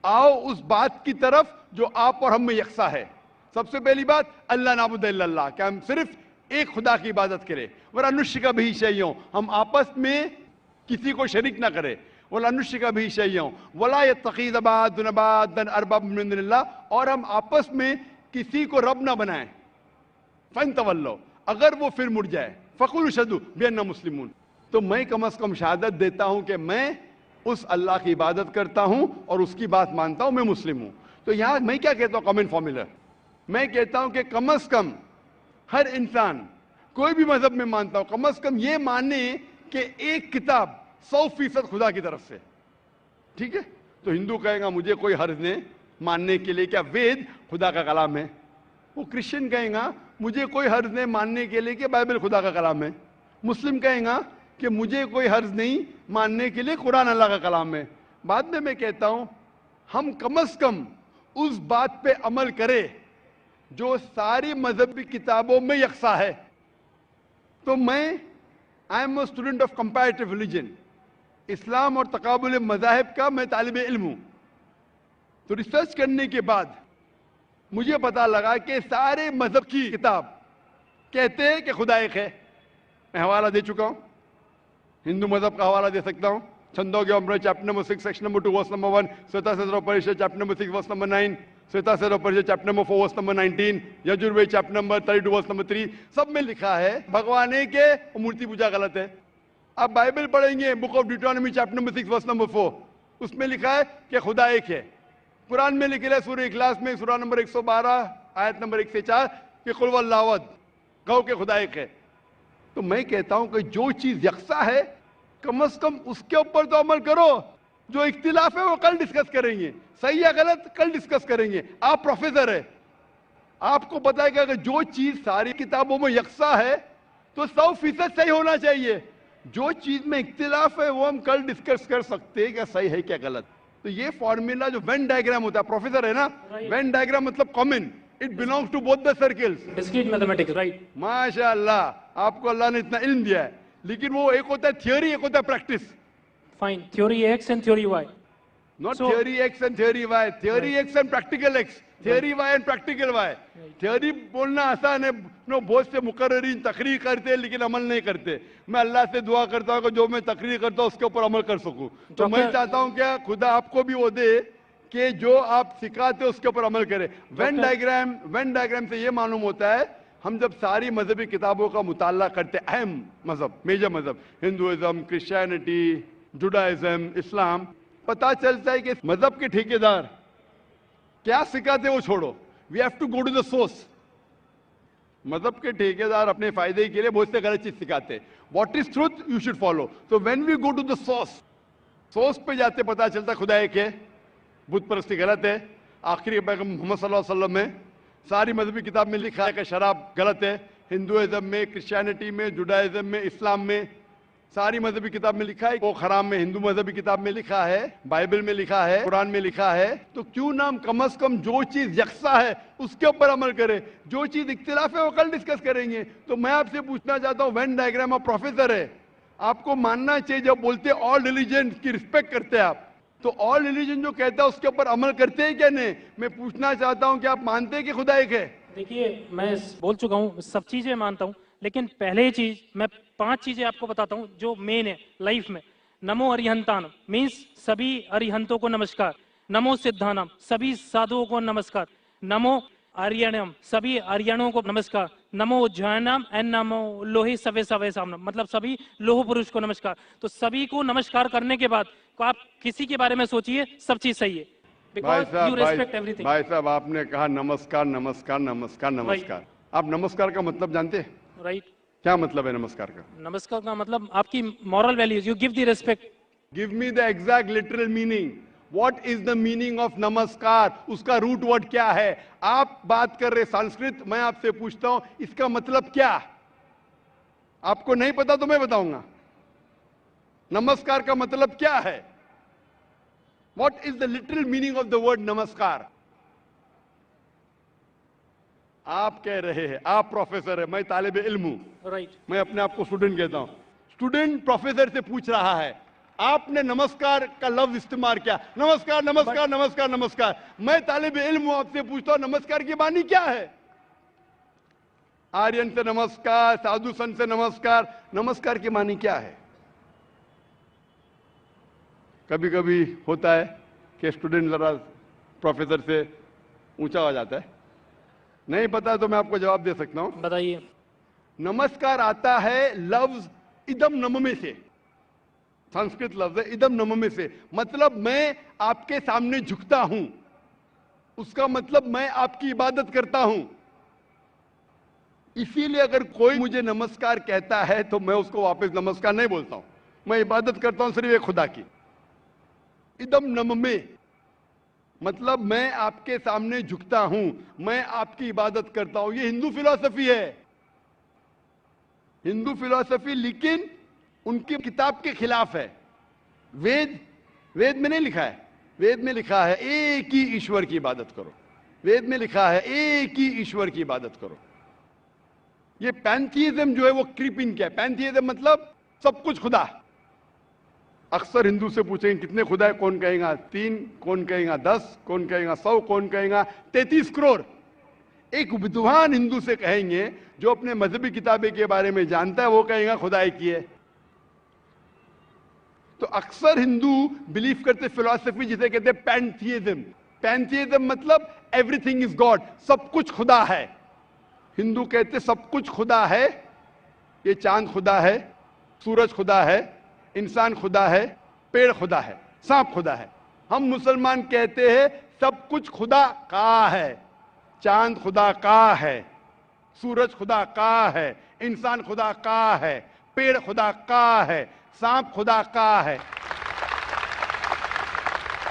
आओ उस बात की तरफ जो आप और हम में यकसा है। सबसे पहली बात, अल्लाह नाबुद इल्लल्लाह, कि हम सिर्फ एक खुदा की इबादत करें। वला नुश्रिका बिही शैय्यन, हम आपस में किसी को शरीक ना करें। वला नुश्रिका बिही शैय्यन वला यत्तखिज़ बादुना बादन अरबाब मिन दुनिल्लाह, और हम आपस में किसी को रब ना बनाएं। फन्तवल्लो, अगर वो फिर मुड़ जाए, फ़कुलू शहदू बिअन्ना मुस्लिमून, तो मैं कम से कम शहादत देता हूं कि मैं उस अल्लाह की इबादत करता हूं और उसकी बात मानता हूं, मैं मुस्लिम हूं। तो यहां मैं क्या कहता हूं, कॉमन फॉर्मूला, मैं कहता हूं कि कम से कम हर इंसान, कोई भी मजहब में मानता हूं, कम से कम ये माने कि एक किताब 100% खुदा की तरफ से। ठीक है, तो हिंदू कहेगा मुझे कोई हर्ज नहीं मानने के लिए क्या वेद खुदा का कलाम है। वो क्रिश्चियन कहेगा मुझे कोई हर्ज नहीं मानने के लिए कि बाइबल खुदा का कलाम है। मुस्लिम कहेगा कि मुझे कोई हर्ज नहीं मानने के लिए कुरान अल्लाह का कलाम है। बाद में मैं कहता हूं हम कम से कम उस बात पे अमल करें जो सारी मजहबी किताबों में यकसा है। तो मैं I am a student of comparative religion, इस्लाम और तकाबुल मज़ाहिब का मैं तालिब इल्म हूं। तो रिसर्च करने के बाद मुझे पता लगा कि सारे मजहब की किताब कहते हैं कि खुदा एक है। मैं हवाला दे चुका हूं, हिंदू मजहब का हवाला दे सकता हूं, छंदोग्य अमृत chapter number 6 section number 2 verse number 1, Shvetashvatara chapter number 6 verse number 9, Shvetashvatara chapter number 4 verse number 19, Yajurveda chapter number 32 verse number 3, सब में लिखा है भगवान एक है और मूर्ति पूजा गलत है। आप बाइबल पढ़ेंगे, book of Deuteronomy chapter number 6 verse number 4, उसमें लिखा है कि खुदा एक है। कुरान में लिखा है सूरह इखलास में सूरा नंबर 112 आयत नंबर 1 से 4 कि कुल वल्लाहु अहद, कहो कि खुदा एक है। तो मैं कहता हूं कि जो चीज यकसा है कम से कम उसके ऊपर तो अमल करो। जो इख्तिलाफ है वो कल डिस्कस करेंगे, सही या गलत कल डिस्कस करेंगे। आप प्रोफेसर है, आपको बताएगा कि जो चीज सारी किताबों में यकसा है तो 100% सही होना चाहिए। जो चीज में इख्तिलाफ है वो हम कल डिस्कस कर सकते हैं क्या सही है क्या गलत। तो ये फॉर्मूला जो वेन डायग्राम होता है, प्रोफेसर है ना, वेन डायग्राम मतलब common, it belongs to both the circles. Discrete mathematics, right? माशाअल्लाह, आपको अल्लाह ने इतना इल्म दिया है, लेकिन वो एक होता है थियोरी, एक होता है practice. Fine. Theory X and theory Y. Not So- theory X and theory Y, theory X and practical X, theory Y and practical Y। theory बोलना आसान है, नो बहुत से मुकर्रिरीन तकरीर करते हैं लेकिन अमल नहीं करते। मैं अल्लाह से दुआ करता हूँ कि जो मैं तकरीर करता हूँ उसके ऊपर अमल कर सकूं। तो मैं चाहता हूँ क्या खुदा आपको भी वो दे कि जो आप सिखाते हो उसके ऊपर अमल करें। वेन डायग्राम से ये मालूम होता है, हम जब सारी मजहबी किताबों का मुताला करते, अहम मजहब, मेजर मजहब, हिंदुइज्म, क्रिश्चियनिटी, जुडाइज्म, इस्लाम, पता चलता है कि मजहब के ठेकेदार क्या सिखाते वो छोड़ो, we have to go to the source. मजहब के ठेकेदार अपने फायदे के लिए बहुत से गलत चीज सिखाते हैं। What is truth you should follow. तो when we go to the source पे जाते पता चलता खुदा एक है, बुत परस्ती गलत है। आखिरी पैगंबर मोहम्मद सल्लल्लाहु अलैहि वसल्लम में सारी मजहबी किताब में लिखा है कि शराब गलत है। हिंदुइज्म में, क्रिश्चियनिटी में, जुडाइज्म में, इस्लाम में, सारी मजहबी किताब में लिखा है वो हराम में। हिंदू मजहबी किताब में लिखा है, बाइबल में लिखा है, कुरान में लिखा है। तो क्यों ना हम कम से कम जो चीज यकसा है उसके ऊपर अमल करें, जो चीज इख्तिलाफ है वो कल डिस्कस करेंगे। तो मैं आपसे पूछना चाहता हूं, वेन डायग्राम आप प्रोफेसर है, आपको मानना चाहिए जब बोलते हैं ऑल रिलीजन की रिस्पेक्ट करते हैं आप, तो ऑल रिलीजन जो कहता है उसके ऊपर अमल करते हैं क्या नहीं। मैं पूछना चाहता हूं कि आप मानते हैं कि खुदा एक है। देखिए, मैं बोल चुका हूँ, सब चीजें मानता हूँ, लेकिन पहले चीज मैं 5 चीजें आपको बताता हूँ जो मेन है लाइफ में। नमो अरिहंतानम मीन्स सभी अरिहंतों को नमस्कार। नमो सिद्धानम सभी साधुओं को नमस्कार। नमो आर्यणम सभी आर्यणों को नमस्कार। नमो उज्जैनम एंड नमो लोहे सवे सवे सामनम मतलब सभी लोह पुरुष को नमस्कार। तो सभी को नमस्कार करने के बाद आप किसी के बारे में सोचिए, सब चीज सही है। भाई भाई साहब आपने कहा नमस्कार नमस्कार नमस्कार नमस्कार। आप नमस्कार का मतलब जानते हैं? राइट। क्या मतलब है नमस्कार का? नमस्कार का मतलब आपकी moral values, you give the respect. Give me the exact literal meaning what is the meaning of नमस्कार, उसका रूट वर्ड क्या है। आप बात कर रहे संस्कृत, मैं आपसे पूछता हूं इसका मतलब क्या। आपको नहीं पता तो मैं बताऊंगा नमस्कार का मतलब क्या है। What is the literal meaning of the word नमस्कार। आप कह रहे हैं, आप प्रोफेसर है, मैं तालिब इल्म हूं, Right. मैं अपने आप को स्टूडेंट कहता हूं। स्टूडेंट प्रोफेसर से पूछ रहा है, आपने नमस्कार का लफ्ज इस्तेमाल किया, नमस्कार नमस्कार नमस्कार नमस्कार। मैं तालिब इल्म हूं, आपसे पूछता हूं नमस्कार की मानी क्या है। आर्यन से नमस्कार, साधु संत से नमस्कार, नमस्कार की मानी क्या है। कभी कभी होता है कि स्टूडेंट जरा प्रोफेसर से ऊंचा हो जाता है, नहीं पता तो मैं आपको जवाब दे सकता हूं। बताइए। नमस्कार आता है लफ्ज इदम नममे से, संस्कृत लफ्ज है इदम नममे से, मतलब मैं आपके सामने झुकता हूं, उसका मतलब मैं आपकी इबादत करता हूं। इसीलिए अगर कोई मुझे नमस्कार कहता है तो मैं उसको वापस नमस्कार नहीं बोलता हूं, मैं इबादत करता हूं सिर्फ एक खुदा की। इदम नममे मतलब मैं आपके सामने झुकता हूं, मैं आपकी इबादत करता हूं। ये हिंदू फिलॉसफी है, हिंदू फिलॉसफी, लेकिन उनकी किताब के खिलाफ है। वेद में नहीं लिखा है, वेद में लिखा है एक ही ईश्वर की इबादत करो, वेद में लिखा है एक ही ईश्वर की इबादत करो। ये पैंथीइज्म जो है वो क्रीपिंग क्या है। पैंथीइज्म मतलब सब कुछ खुदा। अक्सर हिंदू से पूछेंगे कितने खुदा है, कौन कहेगा 3, कौन कहेगा 10, कौन कहेगा 100, कौन कहेगा 33 करोड़। एक विद्वान हिंदू से कहेंगे जो अपने मजहबी किताबें के बारे में जानता है, वो कहेगा खुदा एक ही है। तो अक्सर हिंदू बिलीव करते फिलॉसफी जिसे कहते हैं पैंथीइज्म। पैंथीइज्म मतलब एवरीथिंग इज गॉड, सब कुछ खुदा है। हिंदू कहते सब कुछ खुदा है, ये चांद खुदा है, सूरज खुदा है, इंसान खुदा है, पेड़ खुदा है, सांप खुदा है। हम मुसलमान कहते हैं सब कुछ खुदा का है, चांद खुदा का है, सूरज खुदा का है, इंसान खुदा का है, पेड़ खुदा का है, सांप खुदा का है।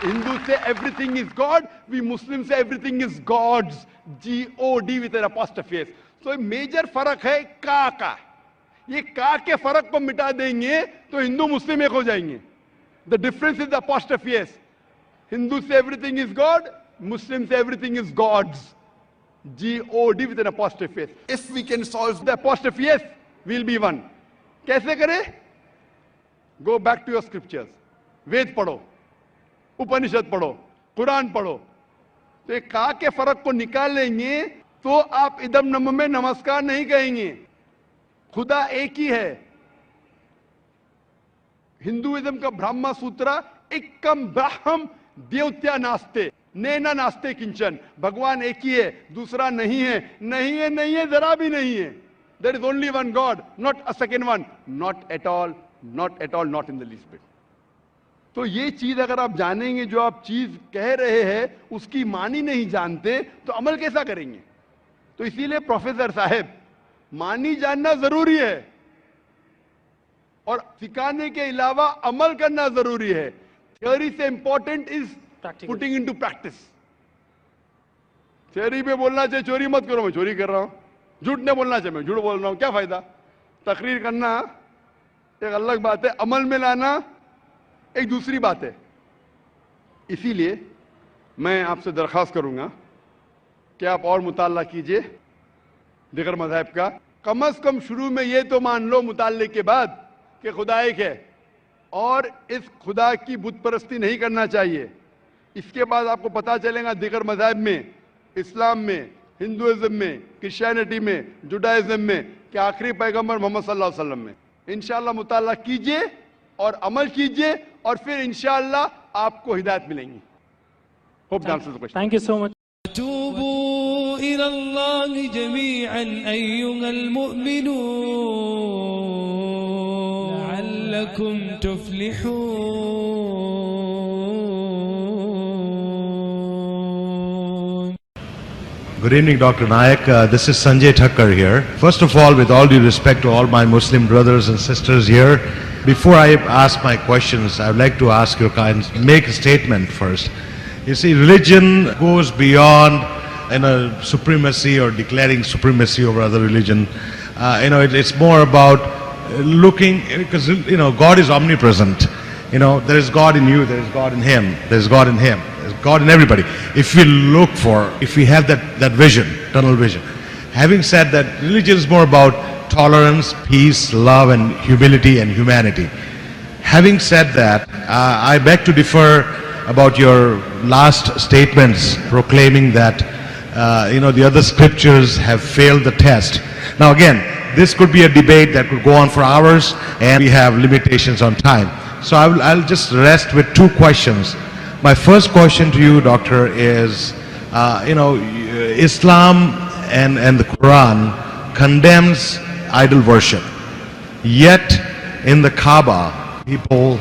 हिंदू से everything is God, we Muslim से everything is God's, G-O-D with an apostrophe S। तो मेजर फर्क है का। ये का के फर्क को मिटा देंगे तो हिंदू मुस्लिम एक हो जाएंगे। The difference is the apostrophe S। Hindu से एवरीथिंग इज गॉड, मुस्लिम से everything is God's, G-O-D with an apostrophe S। If we can solve the apostrophe S, we'll be one। कैसे करें? Go back to your scriptures। वेद पढ़ो, उपनिषद पढ़ो, कुरान पढ़ो, तो एक का के फर्क को निकाल लेंगे तो आप इदम नम में नमस्कार नहीं कहेंगे। खुदा एक ही है। हिंदुइज्म का ब्रह्मा सूत्र एकम ब्रह्म देवत्या नास्ते नैना नास्ते किंचन, भगवान एक ही है, दूसरा नहीं है, नहीं है, नहीं है, जरा भी नहीं है। There is only one God, not a second one, not at all, not at all, not in the least bit. तो ये चीज अगर आप जानेंगे, जो आप चीज कह रहे हैं उसकी मानी नहीं जानते तो अमल कैसा करेंगे। तो इसीलिए प्रोफेसर साहब, मानी जानना जरूरी है और सिखाने के अलावा अमल करना जरूरी है। थ्योरी से important is putting into practice. Theory पे बोलना चाहिए चोरी मत करो, मैं चोरी कर रहा हूं। झूठ नहीं बोलना चाहिए, मैं झूठ बोल रहा हूं, क्या फायदा। तकरीर करना एक अलग बात है, अमल में लाना एक दूसरी बात है। इसीलिए मैं आपसे दरखास्त करूंगा कि आप और मुताला कीजिए दिगर मज़हब का। कम से कम शुरू में ये तो मान लो मुताले के बाद कि खुदा एक है और इस खुदा की बुत परस्ती नहीं करना चाहिए। इसके बाद आपको पता चलेगा दिगर मज़हब में, इस्लाम में, हिंदुइज्म में, क्रिश्चियनिटी में, जुडाइज्म में कि आखिरी पैगंबर मोहम्मद सल्लल्लाहु अलैहि वसल्लम में। इंशाअल्लाह मुताला कीजिए और अमल कीजिए और फिर इंशाअल्लाह आपको हिदायत मिलेंगी। Hope the answer the question. Thank you so much. توبوا إلى الله جميعا أيها المؤمنون لعلكم تفلحون. Good evening, Dr. Nayak. This is Sanjay Thakkar here. First of all, with all due respect to all my Muslim brothers and sisters here, Before I ask my questions, I would like to ask your kind, make a statement first. You see, religion goes beyond, supremacy or declaring supremacy over other religion. It's more about looking, because, God is omnipresent. There is God in you, there is God in him, there is God in him, there is God in everybody. If we have that vision, tunnel vision. Having said that, religion is more about tolerance, peace, love, and humility and humanity. Having said that, I beg to differ about your last statements proclaiming that, the other scriptures have failed the test. Now again, this could be a debate that could go on for hours, and we have limitations on time. So I'll just rest with two questions. My first question to you, Doctor, is, Islam and the Quran condemns idol worship. Yet in the Kaaba, people...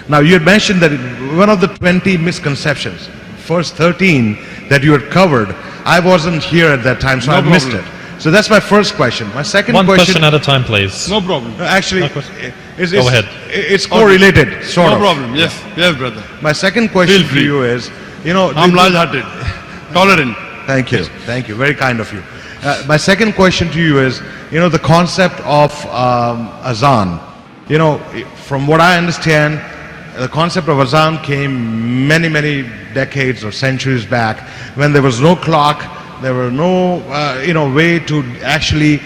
Now you had mentioned that one of the 20 misconceptions, first 13 that you had covered, I wasn't here at that time, so I missed it. So that's my first question. My second One question at a time, please. No problem. Actually, Go ahead. It's correlated, sort No of. problem. Yes, yes, brother. My second question Feel to free. you is, I'm large-hearted, tolerant. Thank you. Thank you. Very kind of you. My second question to you is, the concept of azan. From what I understand, the concept of azan came many, many decades or centuries back when there was no clock, there were no, way to actually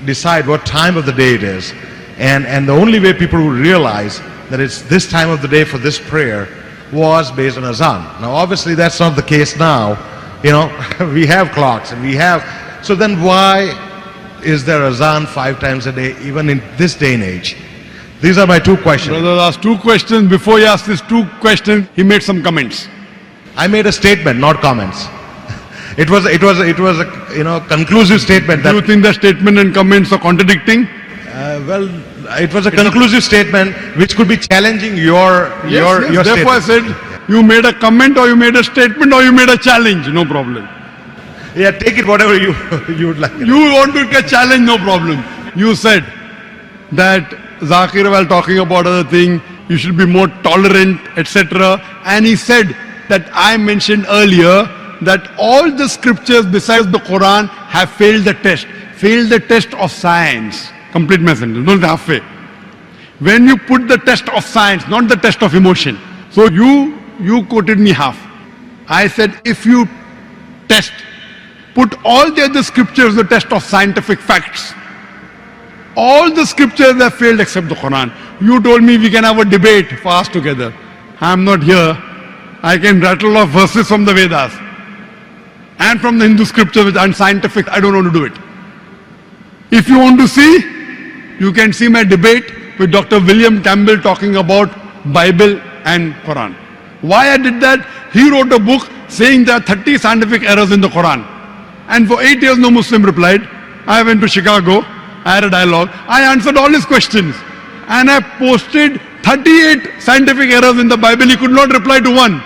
decide what time of the day it is. And the only way people would realize that it's this time of the day for this prayer was based on azan. Now obviously that's not the case now. We have clocks and we have... So then why is there azan 5 times a day even in this day and age? These are my two questions. Brother asked two questions. Before he asked these two questions, he made some comments. I made a statement, not comments. It was a conclusive statement. Do you think the statement and comments are contradicting? Well, it was a conclusive statement which could be challenging your Yes, therefore I statement. said, you made a comment or you made a statement or you made a challenge, no problem. Yeah, take it whatever you would like. You want to get challenged, no problem. You said that Zakir, while talking about other thing, you should be more tolerant, etc. And he said that I mentioned earlier that all the scriptures besides the Quran have failed the test of science. Complete my sentence, not halfway. When you put the test of science, not the test of emotion. So you quoted me half. I said if you put all the other scriptures the test of scientific facts, all the scriptures have failed except the Quran. You told me we can have a debate for us together. I am not here. I can rattle off verses from the Vedas and from the Hindu scripture which are unscientific. I don't want to do it. If you want to see, you can see my debate with Dr. William Campbell talking about Bible and Quran. Why I did that? He wrote a book saying there are 30 scientific errors in the Quran. And for 8 years no Muslim replied. I went to Chicago. I had a dialogue. I answered all his questions. And I posted 38 scientific errors in the Bible. He could not reply to one.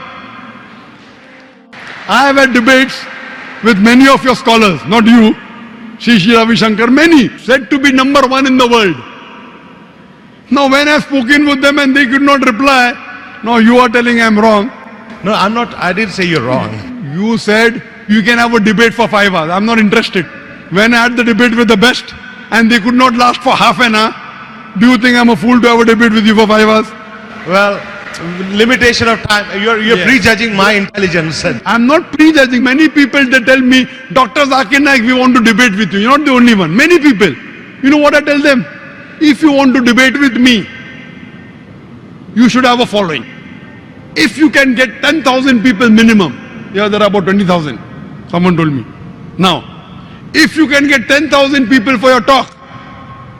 I have had debates with many of your scholars, not you, Sri Ravi Shankar, many, said to be number 1 in the world. Now when I have spoken with them and they could not reply, now you are telling I am wrong. No, I'm not. I didn't say you're wrong. You said you can have a debate for 5 hours. I'm not interested. When I had the debate with the best and they could not last for half an hour, do you think I'm a fool to have a debate with you for 5 hours? Well, limitation of time. You're Yes. prejudging my intelligence. I'm not prejudging. Many people, they tell me, Dr. Zakir Naik, we want to debate with you. You're not the only one. Many people. You know what I tell them? If you want to debate with me, you should have a following. If you can get 10,000 people minimum, yeah, there are about 20,000. Someone told me. Now, if you can get 10,000 people for your talk,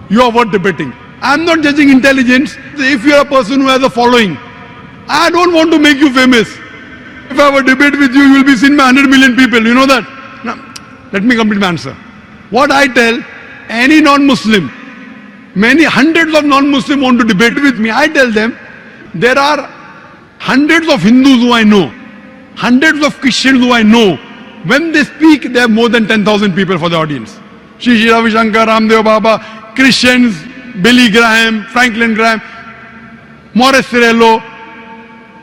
you are worth debating. I'm not judging intelligence. If you're a person who has a following, I don't want to make you famous. If I have a debate with you, you will be seen by 100 million people. You know that? Now, let me complete my answer. What I tell any non-Muslim, many hundreds of non-Muslim want to debate with me. I tell them, there are hundreds of Hindus who I know, hundreds of Christians who I know. When they speak, they have more than 10,000 people for the audience. Sri Ravi Shankar, Ramdev Baba, Christians, Billy Graham, Franklin Graham. Morris Cerullo,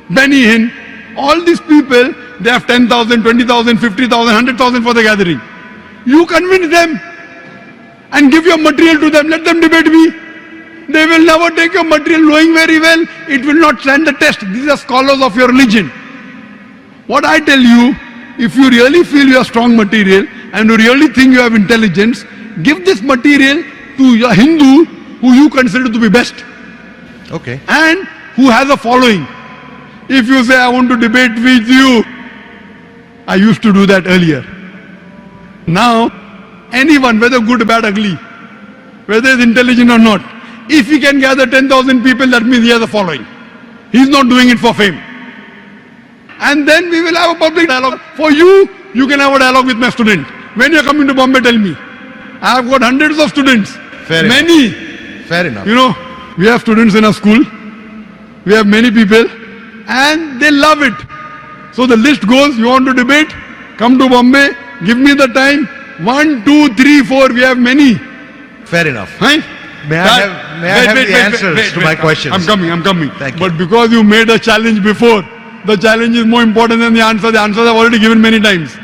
Benny Hinn, all these people, they have 10,000, 20,000, 50,000, 100,000 for the gathering. You convince them and give your material to them. Let them debate me. They will never take your material knowing very well it will not stand the test. These are scholars of your religion. What I tell you, if you really feel you have strong material and you really think you have intelligence, give this material to a Hindu who you consider to be best. Okay. And who has a following. If you say, I want to debate with you, I used to do that earlier. Now, anyone, whether good, bad, ugly, whether he's intelligent or not, if he can gather 10,000 people, that means he has a following. He's not doing it for fame. And then we will have a public dialogue. For you, you can have a dialogue with my student. When you're coming to Bombay, tell me. I have got hundreds of students. Fair many. enough. Fair enough. You know, we have students in our school. We have many people. And they love it. So the list goes, you want to debate? Come to Bombay. Give me the time. 1, 2, 3, 4. We have many. Fair enough. Huh? May I have the answers to my questions? I'm coming. Thank you. But because you made a challenge before, the challenge is more important than the answer. The answers I've already given many times.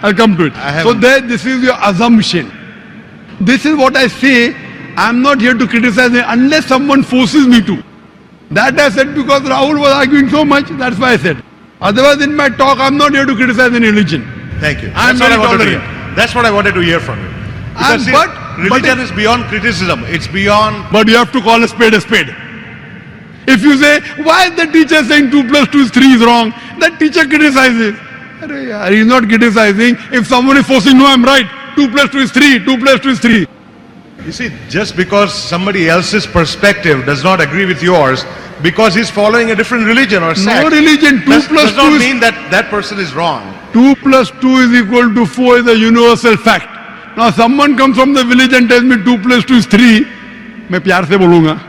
I'll come to it. So this is your assumption. This is what I say. I'm not here to criticize it unless someone forces me to. That I said because Rahul was arguing so much. That's why I said. Otherwise, in my talk, I'm not here to criticize any religion. Thank you. I'm That's what very I wanted to tolerant. hear. That's what I wanted to hear from you. Because see, religion is beyond criticism. It's beyond... But you have to call a spade a spade. If you say, why is the teacher saying 2 plus 2 is 3 is wrong? That teacher criticizes. He's not criticizing. If someone is forcing, no, I'm right. 2 plus 2 is 3. 2 plus 2 is 3. You see, just because somebody else's perspective does not agree with yours, because he's following a different religion or sect, No religion. 2 plus 2 does not is... mean that that person is wrong. 2 plus 2 is equal to 4 is a universal fact. Now someone comes from the village and tells me 2 plus 2 is 3. मैं प्यार से बोलूँगा.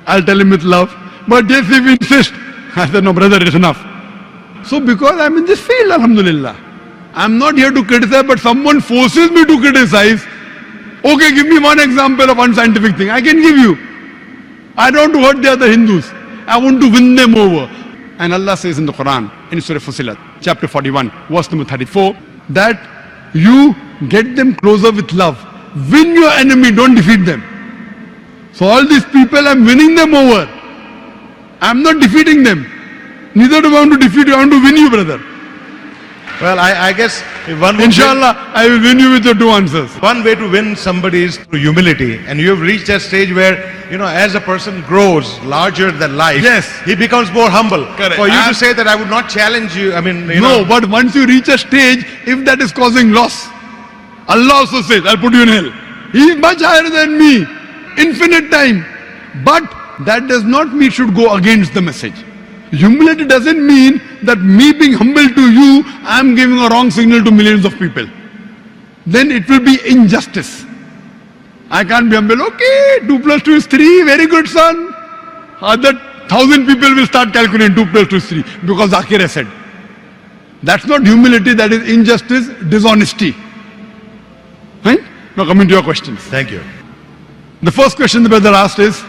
I'll tell him with love. But if he insists, I said, no brother, it's enough. So because I'm in this field, alhamdulillah, I'm not here to criticize, but someone forces me to criticize. Okay, give me one example of unscientific thing. I can give you. I don't want to hurt the other Hindus. I want to win them over. And Allah says in the Quran, in Surah Fussilat, chapter 41, verse number 34, that you get them closer with love. Win your enemy, don't defeat them. So all these people, I'm winning them over. I'm not defeating them. Neither do I want to defeat you, I want to win you, brother. Well, I guess one would Inshallah, I will win you with your 2 answers. One way to win somebody is through humility. And you have reached that stage where, you know, as a person grows larger than life, Yes. he becomes more humble. Correct. For you to And- say that I would not challenge you, I mean, you No, know. but once you reach a stage, if that is causing loss, Allah also says, I'll put you in hell. He is much higher than me, infinite time. But that does not mean should go against the message. Humility doesn't mean that me being humble to you, I'm giving a wrong signal to millions of people. Then it will be injustice. I can't be humble. Okay, 2 plus 2 is 3. Very good, son. Other 1,000 people will start calculating 2 plus 2 is 3 because Zakir has said. That's not humility, that is injustice, dishonesty. Right? Now coming to your questions. Thank you. The first question the brother asked is,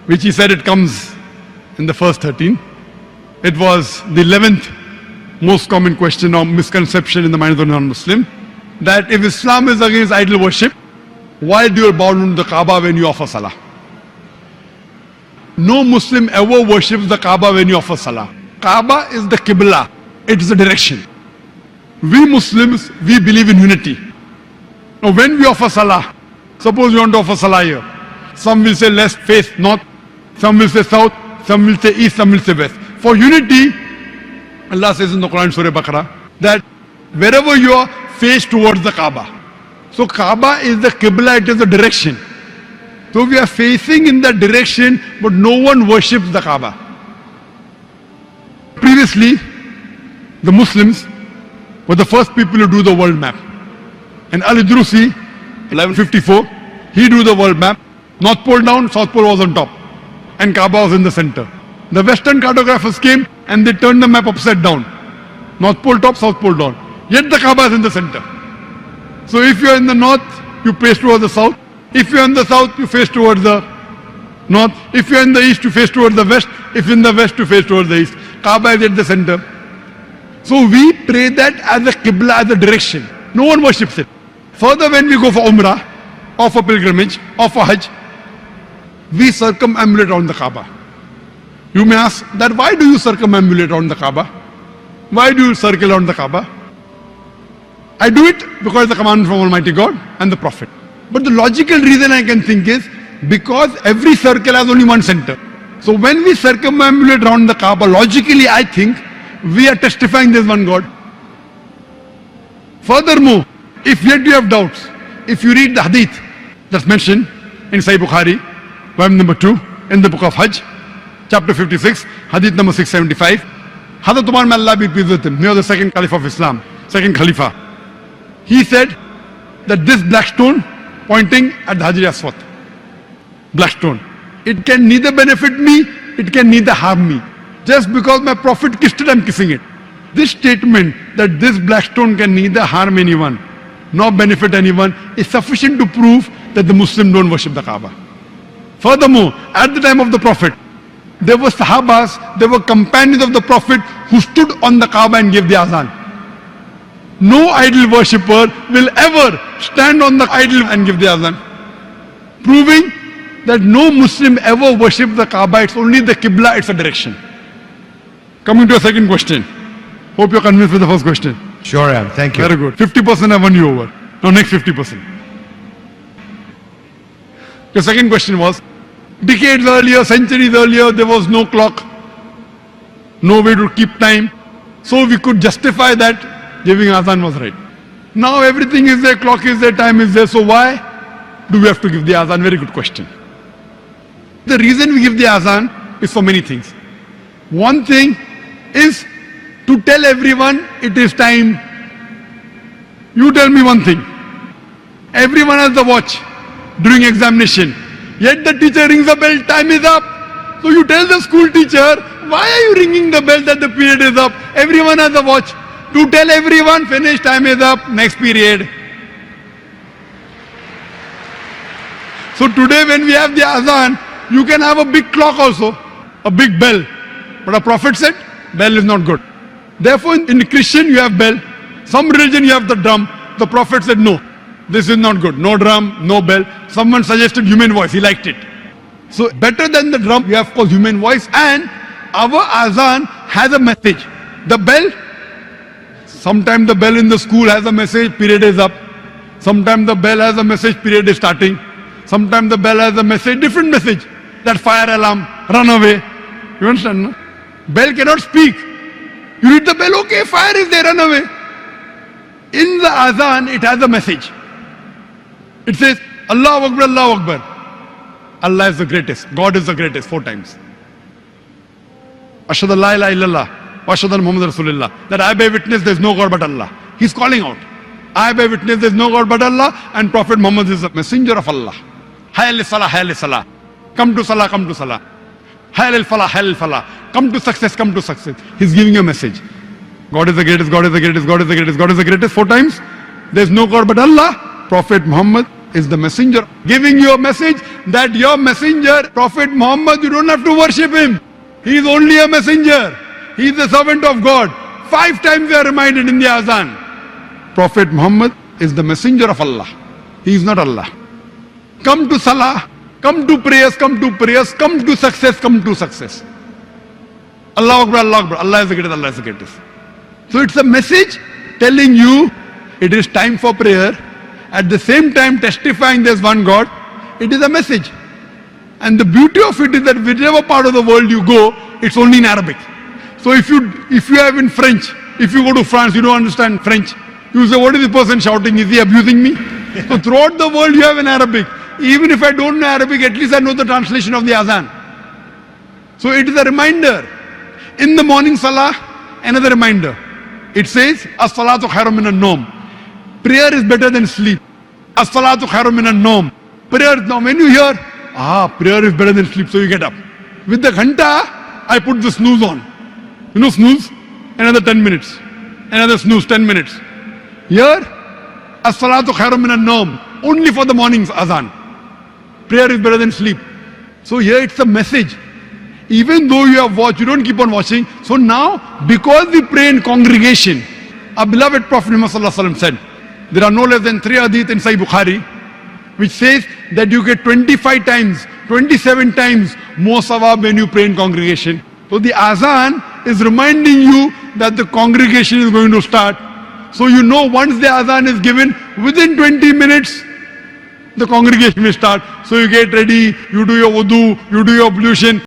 which he said it comes in the first 13. It was the 11th most common question or misconception in the mind of the non-Muslim, that if Islam is against idol worship, why do you bow down to the Kaaba when you offer salah? No Muslim ever worships the Kaaba when you offer salah. Kaaba is the Qibla. It is the direction. We Muslims, we believe in unity. Now when we offer salah, suppose you want to offer salah here. Some will say let's face north, some will say south, some will say east, some will say west. For unity, Allah says in the Quran, Surah Baqarah, that wherever you are, face towards the Kaaba. So Kaaba is the Qibla, it is the direction. So we are facing in that direction, but no one worships the Kaaba. Previously, the Muslims were the first people to do the world map. And Al-Idrusi, 1154, he drew the world map. North Pole down, South Pole was on top. And Kaaba was in the center. The Western cartographers came and they turned the map upside down. North Pole top, South Pole down. Yet the Kaaba is in the center. So if you are in the north, you face towards the south. If you are in the south, you face towards the north. If you're in the east, you face towards the west. If in the west, you face towards the east. Kaaba is at the center. So we pray that as a Qibla, as a direction. No one worships it. Further, when we go for Umrah, or for pilgrimage, or for Hajj, we circumambulate around the Kaaba. You may ask that why do you circumambulate around the Kaaba? Why do you circle around the Kaaba? I do it because it's a command from Almighty God and the Prophet. But the logical reason I can think is because every circle has only one center. So when we circumambulate around the Kaaba, logically I think we are testifying there's one God. Furthermore, if yet you have doubts, if you read the hadith that's mentioned in Sahih Bukhari, volume number 2, in the book of Hajj, chapter 56, hadith number 675, Hazrat Umar, may Allah be pleased with him, near the second Caliph of Islam, second Khalifa, he said that this black stone pointing at the Hajar Aswad, black stone, it can neither benefit me, it can neither harm me. Just because my Prophet kissed it, I'm kissing it. This statement that this black stone can neither harm anyone nor benefit anyone is sufficient to prove that the Muslims don't worship the Kaaba. Furthermore, at the time of the Prophet, there were Sahabas, there were companions of the Prophet who stood on the Kaaba and gave the azan. No idol worshipper will ever stand on the idol and give the azan. Proving that no Muslim ever worshipped the Kaaba, it's only the Qibla, it's a direction. Coming to a second question. Hope you're convinced with the first question. Sure I am. Thank you. Very good. 50% I won you over. Now next 50%. The second question was, decades earlier, centuries earlier, there was no clock, no way to keep time. So we could justify that giving azan was right. Now everything is there, clock is there, time is there. So why do we have to give the azan? Very good question. The reason we give the azan is for many things. One thing is to tell everyone it is time. You tell me one thing. Everyone has the watch during examination. Yet the teacher rings the bell, time is up. So you tell the school teacher, why are you ringing the bell that the period is up? Everyone has a watch. To tell everyone, finish, time is up, next period. So today when we have the azan, you can have a big clock also, a big bell. But a Prophet said, bell is not good. Therefore in Christian you have bell, some religion you have the drum. The Prophet said no, this is not good, no drum, no bell. Someone suggested human voice, he liked it. So better than the drum, you have called human voice, and our azan has a message. The bell, sometimes the bell in the school has a message, period is up. Sometimes the bell has a message, period is starting. Sometimes the bell has a message, different message. That fire alarm, run away. You understand, no? Bell cannot speak. You read the bell, okay, fire is there, run away. In the azan, it has a message. It says, Allahu Akbar, Allahu Akbar. Allah is the greatest. God is the greatest, 4 times. Ashhadu an la ilaha illallah, wa ashhadu anna Muhammadan Rasulullah. That I bear witness there is no God but Allah. He's calling out. I bear witness there is no God but Allah, and Prophet Muhammad is the messenger of Allah. Hayya lis-salah, hayya lis-salah. Come to salah, come to salah. Hayya lil-falah, hayya lil-falah. Come to success, come to success. He's giving you a message. God is the greatest, God is the greatest, God is the greatest, God is the greatest, 4 times. There is no God but Allah. Prophet Muhammad is the messenger, giving you a message that your messenger, Prophet Muhammad, you don't have to worship him. He is only a messenger. He is the servant of God. 5 times we are reminded in the azan. Prophet Muhammad is the messenger of Allah. He is not Allah. Come to salah, come to prayers, come to prayers, come to success, come to success. Allahu Akbar, Allahu Akbar. Allah is the greatest, Allah is the greatest. So it's a message telling you it is time for prayer. At the same time testifying there's one God. It is a message. And the beauty of it is that whichever part of the world you go, it's only in Arabic. So if you have in French, if you go to France, you don't understand French. You say, what is the person shouting? Is he abusing me? So throughout the world you have in Arabic. Even if I don't know Arabic, at least I know the translation of the azan. So it is a reminder. In the morning salah, another reminder. It says, As-salatu khairun minan nawm. Prayer is better than sleep. As-salatu khairun minan nawm. Prayer, now when you hear, prayer is better than sleep, so you get up. With the ghanta, I put the snooze on. You know snooze? Another 10 minutes. Another snooze, 10 minutes. Here, As-salatu khairun minan nawm. Only for the morning's azan. Prayer is better than sleep. So here it's a message. Even though you have watched, you don't keep on watching. So now, because we pray in congregation, our beloved Prophet Muhammad Sallallahu Alaihi Wasallam said, there are no less than 3 hadith in Sahih Bukhari, which says that you get 25 times, 27 times more sawab when you pray in congregation. So the azan is reminding you that the congregation is going to start. So you know once the azan is given, within 20 minutes, the congregation will start. So you get ready, you do your wudu, you do your ablution.